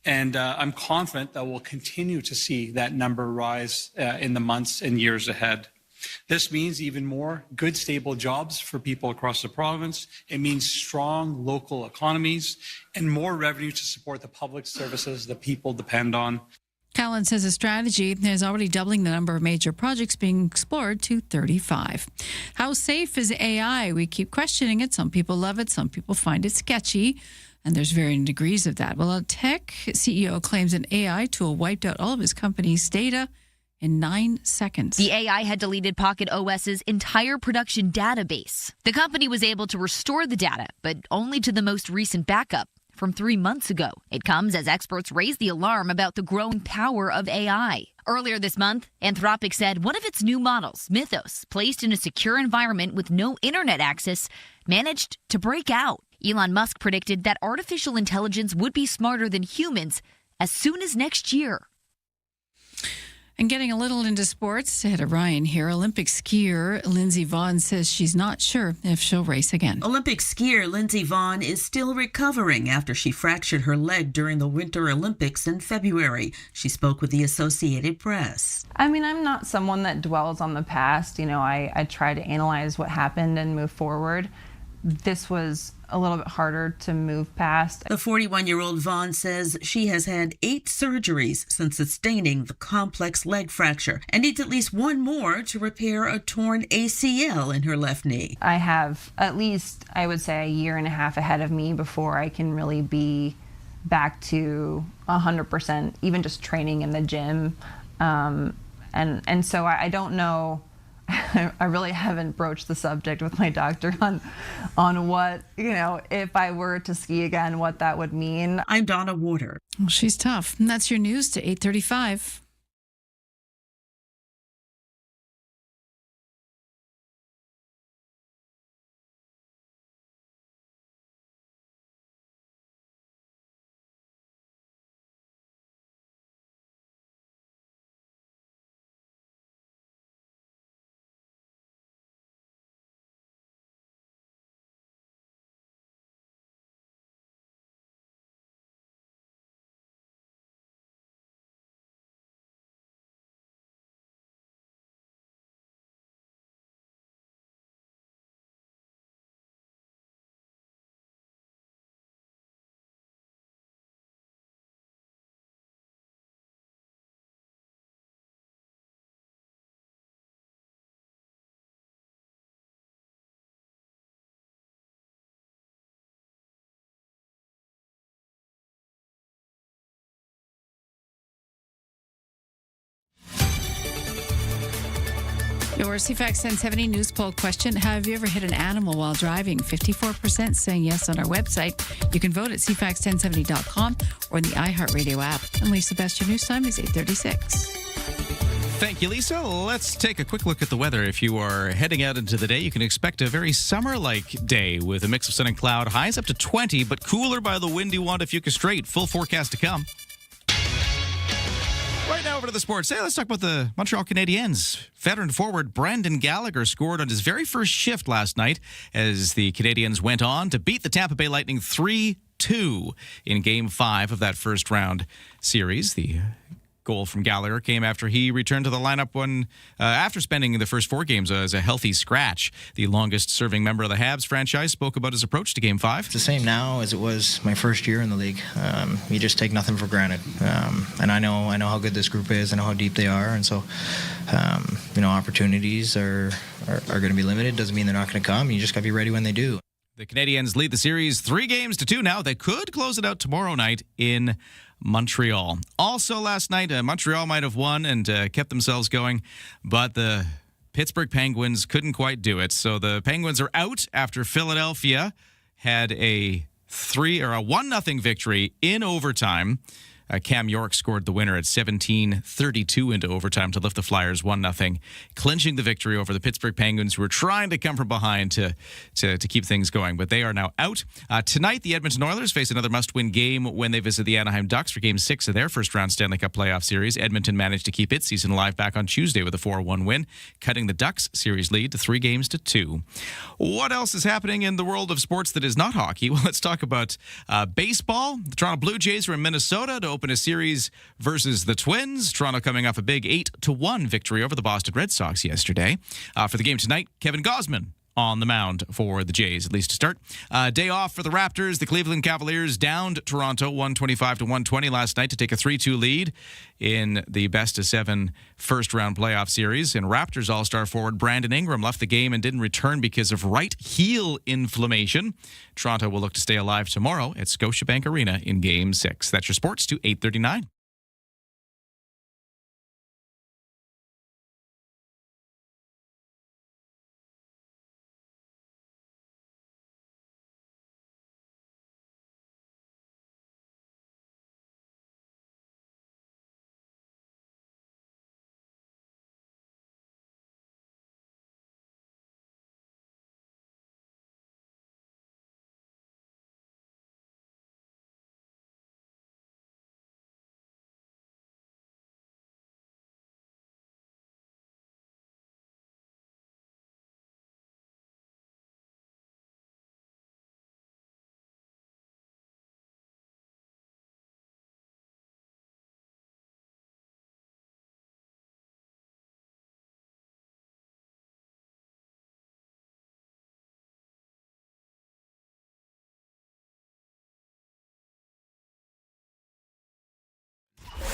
And I'm confident that we'll continue to see that number rise in the months and years ahead. This means even more good, stable jobs for people across the province. It means strong local economies and more revenue to support the public services that people depend on. Callan says the strategy is already doubling the number of major projects being explored to 35. How safe is AI? We keep questioning it. Some people love it. Some people find it sketchy. And there's varying degrees of that. Well, a tech CEO claims an AI tool wiped out all of his company's data in 9 seconds. The AI had deleted Pocket OS's entire production database. The company was able to restore the data, but only to the most recent backup from 3 months ago. It comes as experts raise the alarm about the growing power of AI. Earlier this month, Anthropic said one of its new models, Mythos, placed in a secure environment with no internet access, managed to break out. Elon Musk predicted that artificial intelligence would be smarter than humans as soon as next year. And getting a little into sports, ahead of Ryan here, Olympic skier Lindsey Vonn says she's not sure if she'll race again. Olympic skier Lindsey Vonn is still recovering after she fractured her leg during the Winter Olympics in February. She spoke with the Associated Press. I mean, I'm not someone that dwells on the past. You know, I try to analyze what happened and move forward. This was a little bit harder to move past. The 41-year-old Vonn says she has had 8 surgeries since sustaining the complex leg fracture and needs at least one more to repair a torn ACL in her left knee. I have at least, I would say, a year and a half ahead of me before I can really be back to 100%, even just training in the gym. And so I don't know. I really haven't broached the subject with my doctor on what, you know, if I were to ski again, what that would mean. I'm Donna Warder. Well, she's tough. And that's your news to 8:35. Your CFAX 1070 news poll question: have you ever hit an animal while driving? 54% saying yes on our website. You can vote at CFAX1070.com or in the iHeartRadio app. And Lisa Best, your news time is 8:36. Thank you, Lisa. Let's take a quick look at the weather. If you are heading out into the day, you can expect a very summer-like day with a mix of sun and cloud. Highs up to 20, but cooler by the windy Wandafuka Strait. Full forecast to come. Right now over to the sports. Hey, let's talk about the Montreal Canadiens. Veteran forward Brendan Gallagher scored on his very first shift last night as the Canadiens went on to beat the Tampa Bay Lightning 3-2 in Game 5 of that first round series. The goal from Gallagher came after he returned to the lineup after spending the first 4 games as a healthy scratch. The longest-serving member of the Habs franchise spoke about his approach to Game 5. It's the same now as it was my first year in the league. You just take nothing for granted. And I know how good this group is. I know how deep they are. And so, opportunities are going to be limited. Doesn't mean they're not going to come. You just got to be ready when they do. The Canadiens lead the series 3-2 now. They could close it out tomorrow night in Montreal. Also last night, Montreal might have won and kept themselves going, but the Pittsburgh Penguins couldn't quite do it. So the Penguins are out after Philadelphia had a 1-0 victory in overtime. Cam York scored the winner at 17:32 into overtime to lift the Flyers 1-0, clinching the victory over the Pittsburgh Penguins, who were trying to come from behind to keep things going. But they are now out. Tonight, the Edmonton Oilers face another must-win game when they visit the Anaheim Ducks for Game 6 of their first-round Stanley Cup playoff series. Edmonton managed to keep its season alive back on Tuesday with a 4-1 win, cutting the Ducks' series lead to 3-2. What else is happening in the world of sports that is not hockey? Well, let's talk about baseball. The Toronto Blue Jays are in Minnesota to open a series versus the Twins. Toronto coming off a big 8-1 victory over the Boston Red Sox yesterday. For the game tonight, Kevin Gausman on the mound for the Jays, at least to start. Day off for the Raptors. The Cleveland Cavaliers downed Toronto 125-120 last night to take a 3-2 lead in the best-of-7 first-round playoff series. And Raptors All-Star forward Brandon Ingram left the game and didn't return because of right heel inflammation. Toronto will look to stay alive tomorrow at Scotiabank Arena in Game 6. That's your sports to 8:39.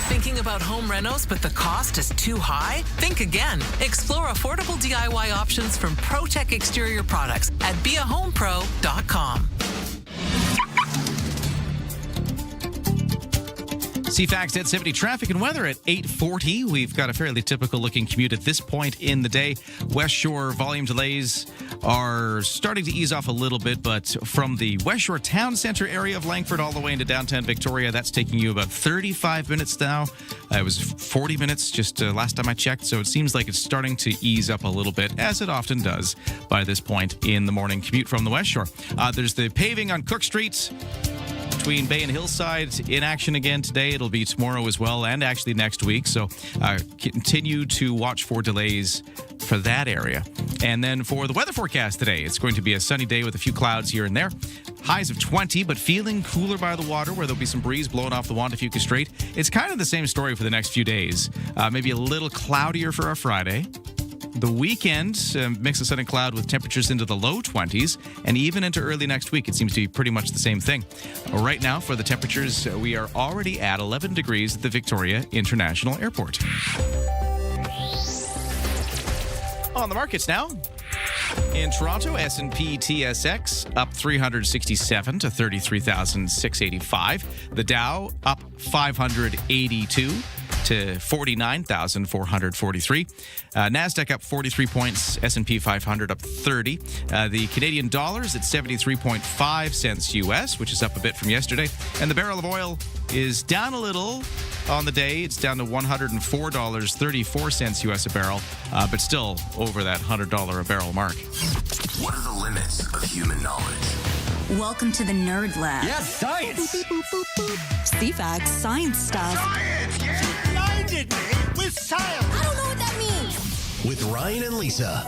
Thinking about home renos, but the cost is too high? Think again. Explore affordable DIY options from ProTech Exterior Products at beahomepro.com. CFAX 1070 traffic and weather at 8:40. We've got a fairly typical looking commute at this point in the day. West Shore volume delays are starting to ease off a little bit, but from the West Shore town center area of Langford all the way into downtown Victoria, that's taking you about 35 minutes now. It was 40 minutes just last time I checked, so it seems like it's starting to ease up a little bit, as it often does by this point in the morning commute from the West Shore. There's the paving on Cook Street between Bay and Hillside in action again today. It'll be tomorrow as well, and actually next week. So continue to watch for delays for that area. And then for the weather forecast today, it's going to be a sunny day with a few clouds here and there. Highs of 20, but feeling cooler by the water, where there'll be some breeze blowing off the Wandafuka Strait. It's kind of the same story for the next few days. Maybe a little cloudier for our Friday. The weekend, mix of sun and cloud with temperatures into the low 20s, and even into early next week, it seems to be pretty much the same thing. Right now, for the temperatures, we are already at 11 degrees at the Victoria International Airport. On the markets now. In Toronto, S&P TSX up 367 to 33,685. The Dow up 582 to 49,443. NASDAQ up 43 points. S&P 500 up 30. The Canadian dollar is at 73.5 cents U.S., which is up a bit from yesterday. And the barrel of oil is down a little on the day. It's down to $104.34 US a barrel, but still over that $100 a barrel mark. What are the limits of human knowledge? Welcome to the Nerd Lab. Yes, science! CFAX science stuff. Science! Yeah! Blinded me with science! I don't know what that means. With Ryan and Lisa.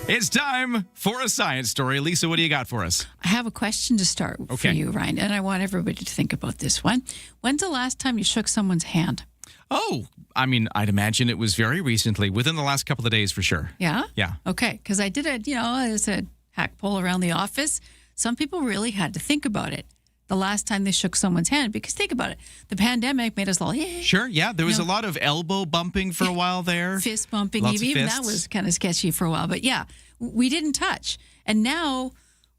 It's time for a science story. Lisa, what do you got for us? I have a question to start for you, Ryan, and I want everybody to think about this one. When's the last time you shook someone's hand? Oh, I mean, I'd imagine it was very recently, within the last couple of days for sure. Yeah? Yeah. Okay, because I did as a hack poll around the office. Some people really had to think about it the last time they shook someone's hand, because think about it. The pandemic made us all, Sure, yeah. There was a lot of elbow bumping for a while there. Fist bumping, Lots of even that fists. was kind of sketchy for a while. But yeah, we didn't touch. And now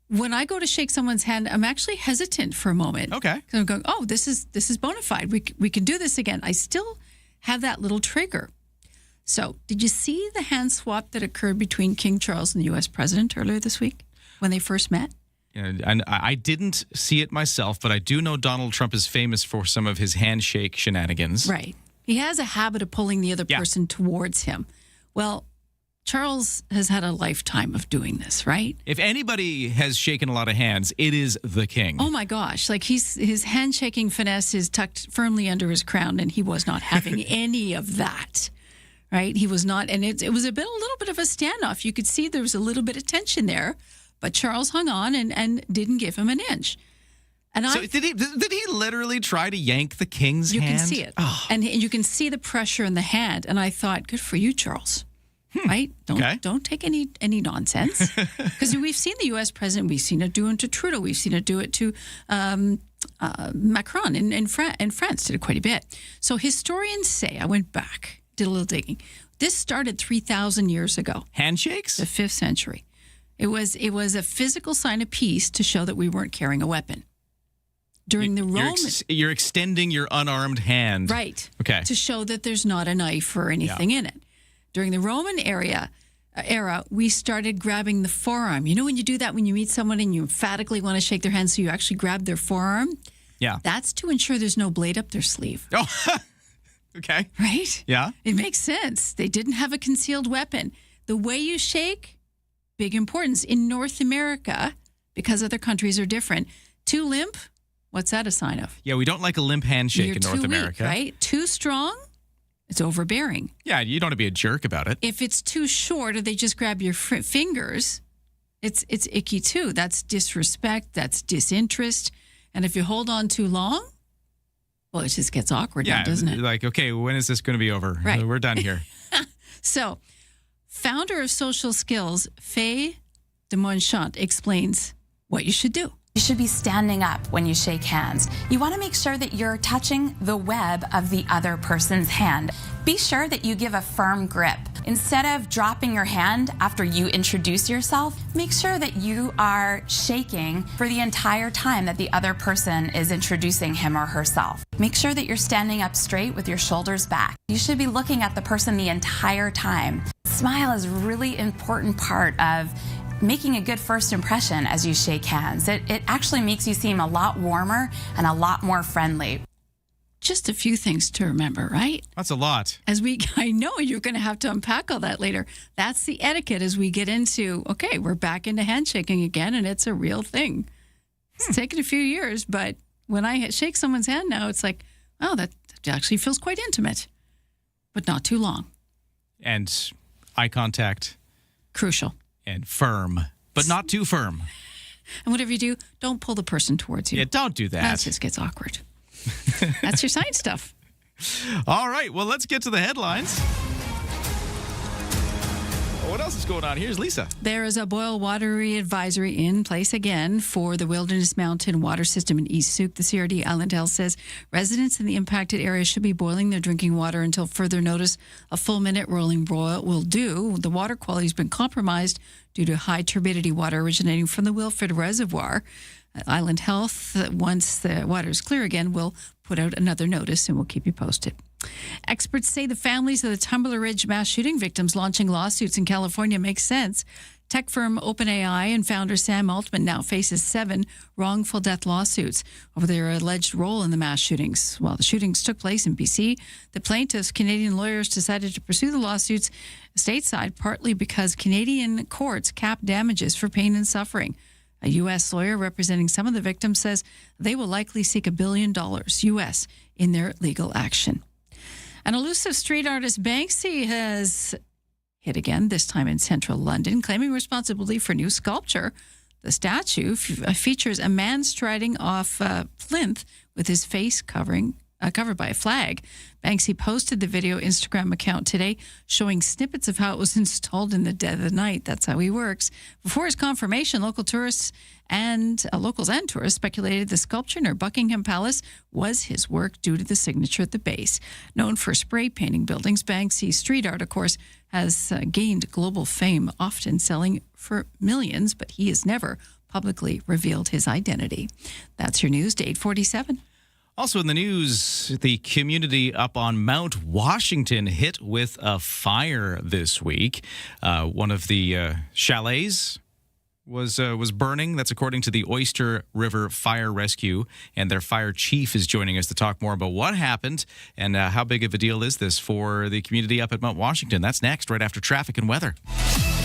when I go to shake someone's hand, I'm actually hesitant for a moment. Okay. 'Cause I'm going, oh, this is bona fide. We can do this again. I still have that little trigger. So did you see the hand swap that occurred between King Charles and the U.S. president earlier this week when they first met? And I didn't see it myself, but I do know Donald Trump is famous for some of his handshake shenanigans. Right. He has a habit of pulling the other person towards him. Well, Charles has had a lifetime of doing this, right? If anybody has shaken a lot of hands, it is the king. Oh my gosh. Like his handshaking finesse is tucked firmly under his crown, and he was not having any of that. Right? He was not, and it was a little bit of a standoff. You could see there was a little bit of tension there. But Charles hung on and didn't give him an inch. And so did he literally try to yank the king's hand? You can see it. Oh. And you can see the pressure in the hand. And I thought, good for you, Charles. Right? Don't take any nonsense. Because we've seen the U.S. president, we've seen it do it to Trudeau, we've seen it do it to Macron in France, did it quite a bit. So historians say, I went back, did a little digging. This started 3,000 years ago. Handshakes? The 5th century. It was a physical sign of peace to show that we weren't carrying a weapon. During the Roman... You're extending your unarmed hand. Right. Okay. To show that there's not a knife or anything in it. During the Roman era, we started grabbing the forearm. You know when you do that when you meet someone and you emphatically want to shake their hand, so you actually grab their forearm? Yeah. That's to ensure there's no blade up their sleeve. Oh, okay. Right? Yeah. It makes sense. They didn't have a concealed weapon. The way you shake... Big importance. In North America, because other countries are different, too limp, what's that a sign of? Yeah, we don't like a limp handshake in North America. Weak, right? Too strong, it's overbearing. Yeah, you don't want to be a jerk about it. If it's too short or they just grab your fingers, it's icky too. That's disrespect, that's disinterest. And if you hold on too long, well, it just gets awkward now, doesn't it? Like, okay, when is this going to be over? Right. We're done here. So... Founder of Social Skills, Faye de Monchant, explains what you should do. You should be standing up when you shake hands. You want to make sure that you're touching the web of the other person's hand. Be sure that you give a firm grip. Instead of dropping your hand after you introduce yourself, make sure that you are shaking for the entire time that the other person is introducing him or herself. Make sure that you're standing up straight with your shoulders back. You should be looking at the person the entire time. Smile is a really important part of making a good first impression as you shake hands. It actually makes you seem a lot warmer and a lot more friendly. Just a few things to remember, right? That's a lot. I know you're going to have to unpack all that later. That's the etiquette as we get into, okay, we're back into handshaking again, and it's a real thing. It's taken a few years, but when I shake someone's hand now, it's like, oh, that actually feels quite intimate, but not too long. And eye contact. Crucial. And firm, but not too firm. And whatever you do, don't pull the person towards you. Yeah, don't do that. That just gets awkward. That's your science stuff. All right, well, let's get to the headlines. What else is going on? Here's Lisa. There is a boil watery advisory in place again for the Wilderness Mountain water system in East Souk. The CRD Island Health says residents in the impacted area should be boiling their drinking water until further notice. A full-minute rolling boil will do. The water quality has been compromised due to high turbidity water originating from the Wilfred Reservoir. Island Health, once the water is clear again, will put out another notice and we'll keep you posted. Experts say the families of the Tumbler Ridge mass shooting victims launching lawsuits in California make sense. Tech firm OpenAI and founder Sam Altman now faces 7 wrongful death lawsuits over their alleged role in the mass shootings. While the shootings took place in BC, the plaintiffs' Canadian lawyers decided to pursue the lawsuits stateside, partly because Canadian courts cap damages for pain and suffering. A U.S. lawyer representing some of the victims says they will likely seek $1 billion U.S. in their legal action. An elusive street artist, Banksy, has hit again, this time in central London, claiming responsibility for new sculpture. The statue features a man striding off plinth with his face covered by a flag. Banksy posted the video Instagram account today, showing snippets of how it was installed in the dead of the night. That's how he works. Before his confirmation, locals and tourists speculated the sculpture near Buckingham Palace was his work due to the signature at the base. Known for spray painting buildings, Banksy's street art, of course, has gained global fame, often selling for millions, but he has never publicly revealed his identity. That's your news to 8:47. Also in the news, the community up on Mount Washington hit with a fire this week. One of the chalets was burning. That's according to the Oyster River Fire Rescue, and their fire chief is joining us to talk more about what happened and how big of a deal is this for the community up at Mount Washington. That's next, right after traffic and weather.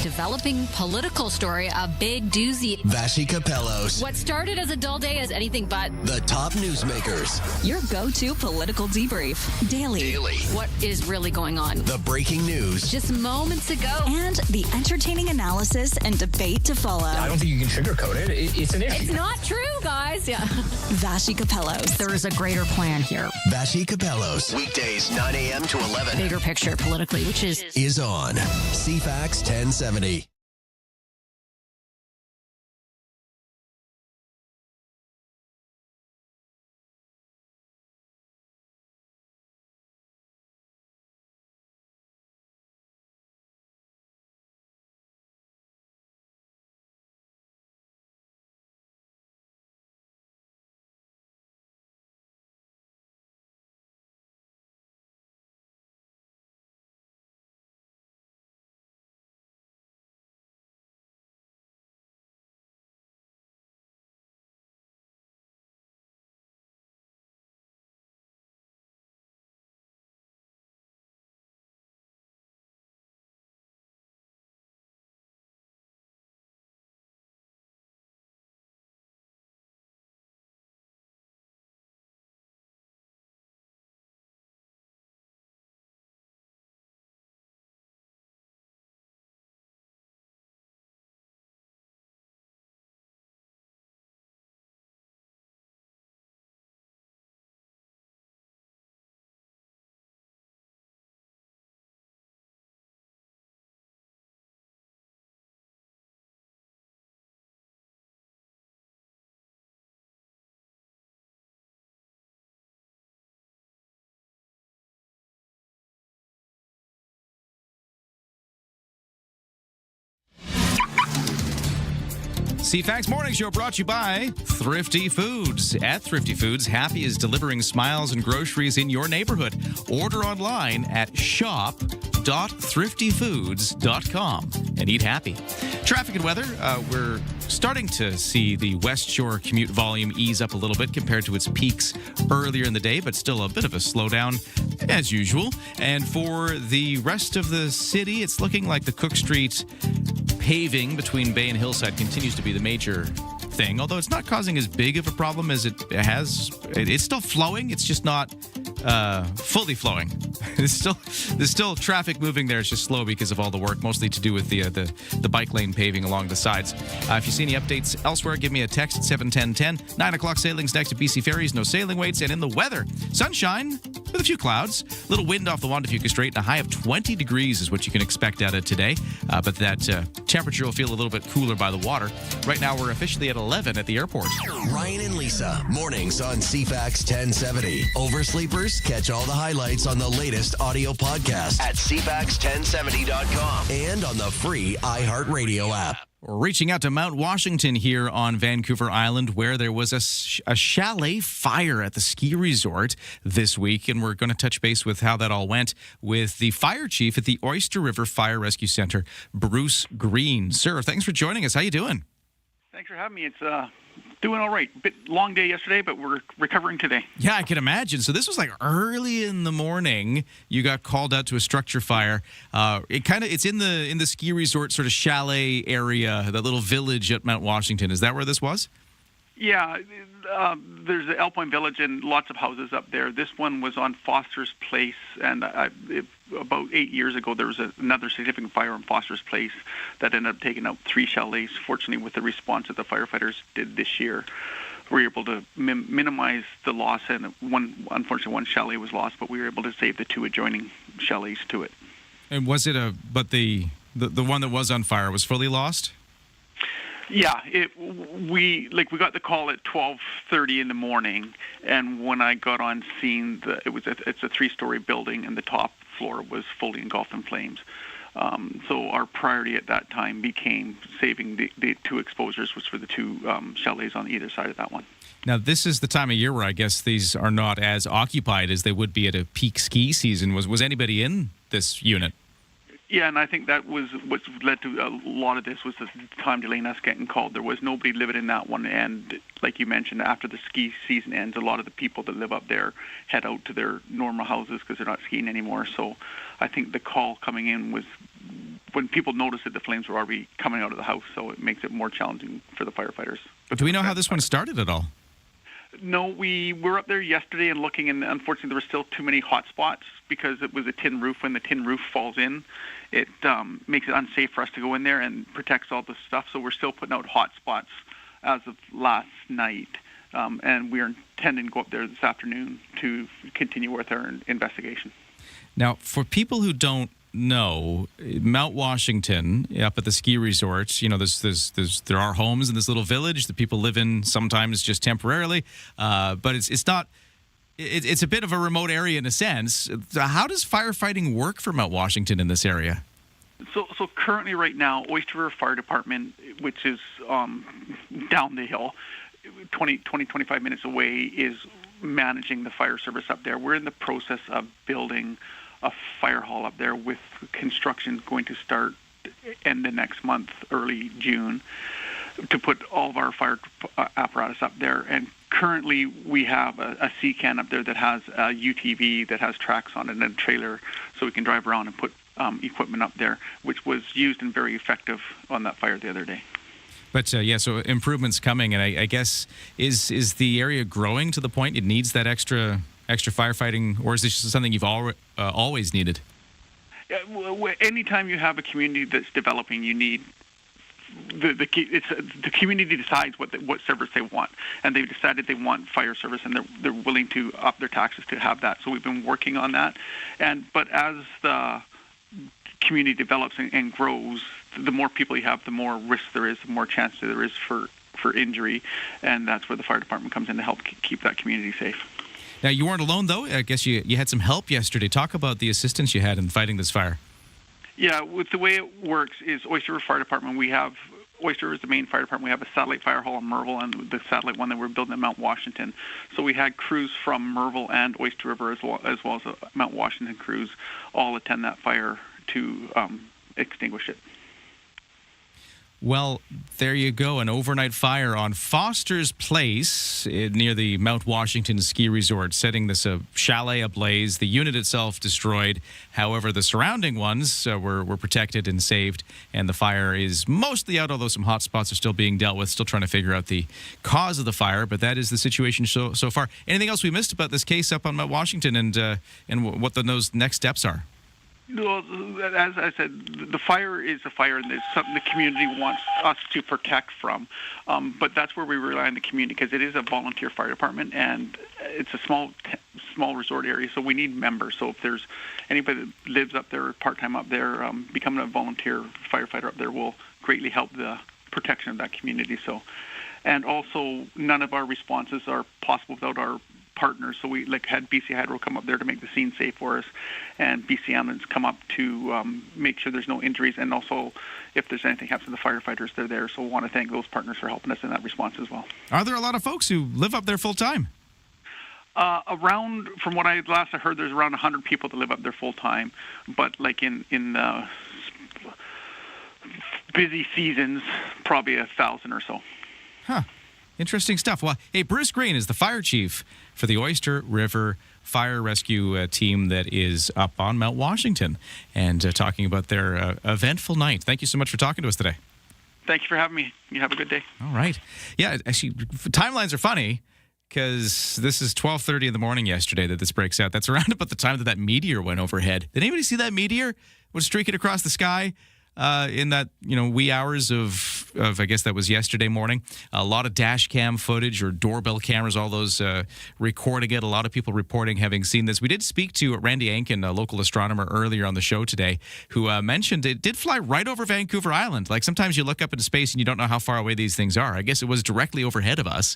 Developing political story, a big doozy. Vashi Capellos. What started as a dull day is anything but. The top newsmakers. Your go-to political debrief. Daily. What is really going on? The breaking news. Just moments ago. And the entertaining analysis and debate to follow. I don't think you can sugarcoat it. It's an issue. It's not true, guys. Yeah. Vashi Capellos. There is a greater plan here. Vashi Capellos. Weekdays, 9 a.m. to 11. Bigger picture politically, which is on CFAX 1070. CFAX Morning Show brought to you by Thrifty Foods. At Thrifty Foods, Happy is delivering smiles and groceries in your neighborhood. Order online at shop.thriftyfoods.com and eat happy. Traffic and weather, we're starting to see the West Shore commute volume ease up a little bit compared to its peaks earlier in the day, but still a bit of a slowdown as usual. And for the rest of the city, it's looking like the Cook Street paving between Bay and Hillside continues to be the major thing, although it's not causing as big of a problem as it has. It's still flowing. It's just not fully flowing. There's still traffic moving there. It's just slow because of all the work, mostly to do with the bike lane paving along the sides. If you see any updates elsewhere, give me a text at 71010. 9 o'clock sailings next to BC Ferries. No sailing waits. And in the weather, sunshine with a few clouds. Little wind off the Juan de Fuca Strait. And a high of 20 degrees is what you can expect out of today. But that temperature will feel a little bit cooler by the water. Right now, we're officially at 11 at the airport. Ryan and Lisa, mornings on CFAX 1070. Oversleepers, catch all the highlights on the latest audio podcast at CFAX1070.com and on the free iHeartRadio app. We're reaching out to Mount Washington here on Vancouver Island, where there was a chalet fire at the ski resort this week, and we're going to touch base with how that all went with the fire chief at the Oyster River Fire Rescue Center, Bruce Green. Sir, thanks for joining us. How you doing? Thanks for having me. It's doing all right. Bit long day yesterday, but we're recovering today. Yeah, I can imagine. So this was like early in the morning. You got called out to a structure fire. It's in the ski resort sort of chalet area, that little village at Mount Washington. Is that where this was? Yeah, there's the Alpine Village and lots of houses up there. This one was on Foster's Place, and about 8 years ago there was another significant fire on Foster's Place that ended up taking out 3 chalets. Fortunately, with the response that the firefighters did this year, we were able to minimize the loss, and unfortunately one chalet was lost, but we were able to save the 2 adjoining chalets to it. And was it the one that was on fire was fully lost? Yeah, we got the call at 12:30 in the morning, and when I got on scene, it's a 3-story building, and the top floor was fully engulfed in flames. So our priority at that time became saving the 2 exposures, which were the 2 chalets on either side of that one. Now, this is the time of year where I guess these are not as occupied as they would be at a peak ski season. Was anybody in this unit? Yeah, and I think that was what led to a lot of this was the time delay in us getting called. There was nobody living in that one, and like you mentioned, after the ski season ends, a lot of the people that live up there head out to their normal houses because they're not skiing anymore. So I think the call coming in was when people noticed that the flames were already coming out of the house, so it makes it more challenging for the firefighters. But do we know how this one started at all? No, we were up there yesterday and looking, and unfortunately there were still too many hot spots because it was a tin roof. When the tin roof falls in, it makes it unsafe for us to go in there and protects all the stuff. So we're still putting out hot spots as of last night, and we are intending to go up there this afternoon to continue with our investigation. Now, for people who don't know, Mount Washington, up at the ski resorts, there are homes in this little village that people live in sometimes just temporarily, but it's not. It's a bit of a remote area in a sense. How does firefighting work for Mount Washington in this area? So currently, right now, Oyster River Fire Department, which is down the hill, 25 minutes away, is managing the fire service up there. We're in the process of building a fire hall up there, with construction going to start end of next month, early June, to put all of our fire apparatus up there. And currently we have a C-can up there that has a UTV that has tracks on it and a trailer, so we can drive around and put equipment up there, which was used and very effective on that fire the other day. But so improvements coming, and I guess is the area growing to the point it needs that extra firefighting, or is this just something you've always needed? Anytime you have a community that's developing, you need the community decides what service they want, and they've decided they want fire service, and they're willing to up their taxes to have that. So we've been working on that, but as the community develops and grows, the more people you have, the more risk there is, the more chance there is for injury, and that's where the fire department comes in to help keep that community safe. Now, you weren't alone, though. I guess you had some help yesterday. Talk about the assistance you had in fighting this fire. Yeah, with the way it works is Oyster River Fire Department, Oyster River is the main fire department. We have a satellite fire hall in Merville and the satellite one that we're building at Mount Washington. So we had crews from Merville and Oyster River as well as Mount Washington crews all attend that fire to extinguish it. Well, there you go. An overnight fire on Foster's Place near the Mount Washington ski resort, setting this chalet ablaze. The unit itself destroyed. However, the surrounding ones were protected and saved, and the fire is mostly out, although some hot spots are still being dealt with, still trying to figure out the cause of the fire, but that is the situation so far. Anything else we missed about this case up on Mount Washington and what those next steps are? Well, as I said, the fire is a fire, and it's something the community wants us to protect from. But that's where we rely on the community, because it is a volunteer fire department, and it's a small resort area, so we need members. So if there's anybody that lives up there or part-time up there, becoming a volunteer firefighter up there will greatly help the protection of that community. So, and also, none of our responses are possible without our partners. So we had BC Hydro come up there to make the scene safe for us, and BC Ambulance come up to make sure there's no injuries, and also if there's anything happens to the firefighters, they're there. So we want to thank those partners for helping us in that response as well. Are there a lot of folks who live up there full time? Around, from what I heard, there's around 100 people that live up there full time, but like in busy seasons, probably 1,000 or so. Huh. Interesting stuff. Well, hey, Bruce Green is the fire chief for the Oyster River Fire Rescue team that is up on Mount Washington, and talking about their eventful night. Thank you so much for talking to us today. Thank you for having me. You have a good day. All right. Yeah, actually, timelines are funny because this is 12:30 in the morning yesterday that this breaks out. That's around about the time that meteor went overhead. Did anybody see that meteor was streaking across the sky? In that, wee hours of I guess that was yesterday morning. A lot of dash cam footage or doorbell cameras, all those recording it. A lot of people reporting having seen this. We did speak to Randy Ankin, a local astronomer, earlier on the show today, who mentioned it did fly right over Vancouver Island. Like sometimes you look up into space and you don't know how far away these things are. I guess it was directly overhead of us.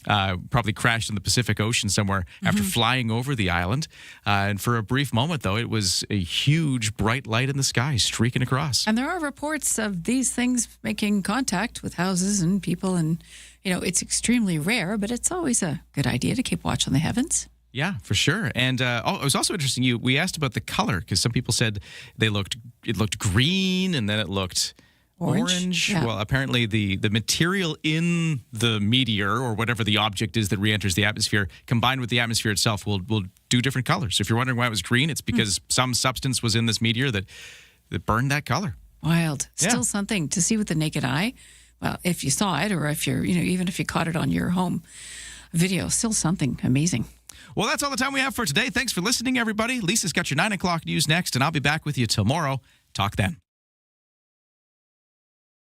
Probably crashed in the Pacific Ocean somewhere after flying over the island. And for a brief moment, though, it was a huge bright light in the sky streaking across. And there are reports of these things making contact with houses and people. And, it's extremely rare, but it's always a good idea to keep watch on the heavens. Yeah, for sure. And it was also interesting. We asked about the color because some people said it looked green and then it looked orange. Yeah. Well, apparently the material in the meteor or whatever the object is that re-enters the atmosphere combined with the atmosphere itself will do different colors. So if you're wondering why it was green, it's because some substance was in this meteor that burned that color. Wild. Yeah. Still something to see with the naked eye. Well, if you saw it or if you're, even if you caught it on your home video, still something amazing. Well, that's all the time we have for today. Thanks for listening, everybody. Lisa's got your 9 o'clock news next, and I'll be back with you tomorrow. Talk then.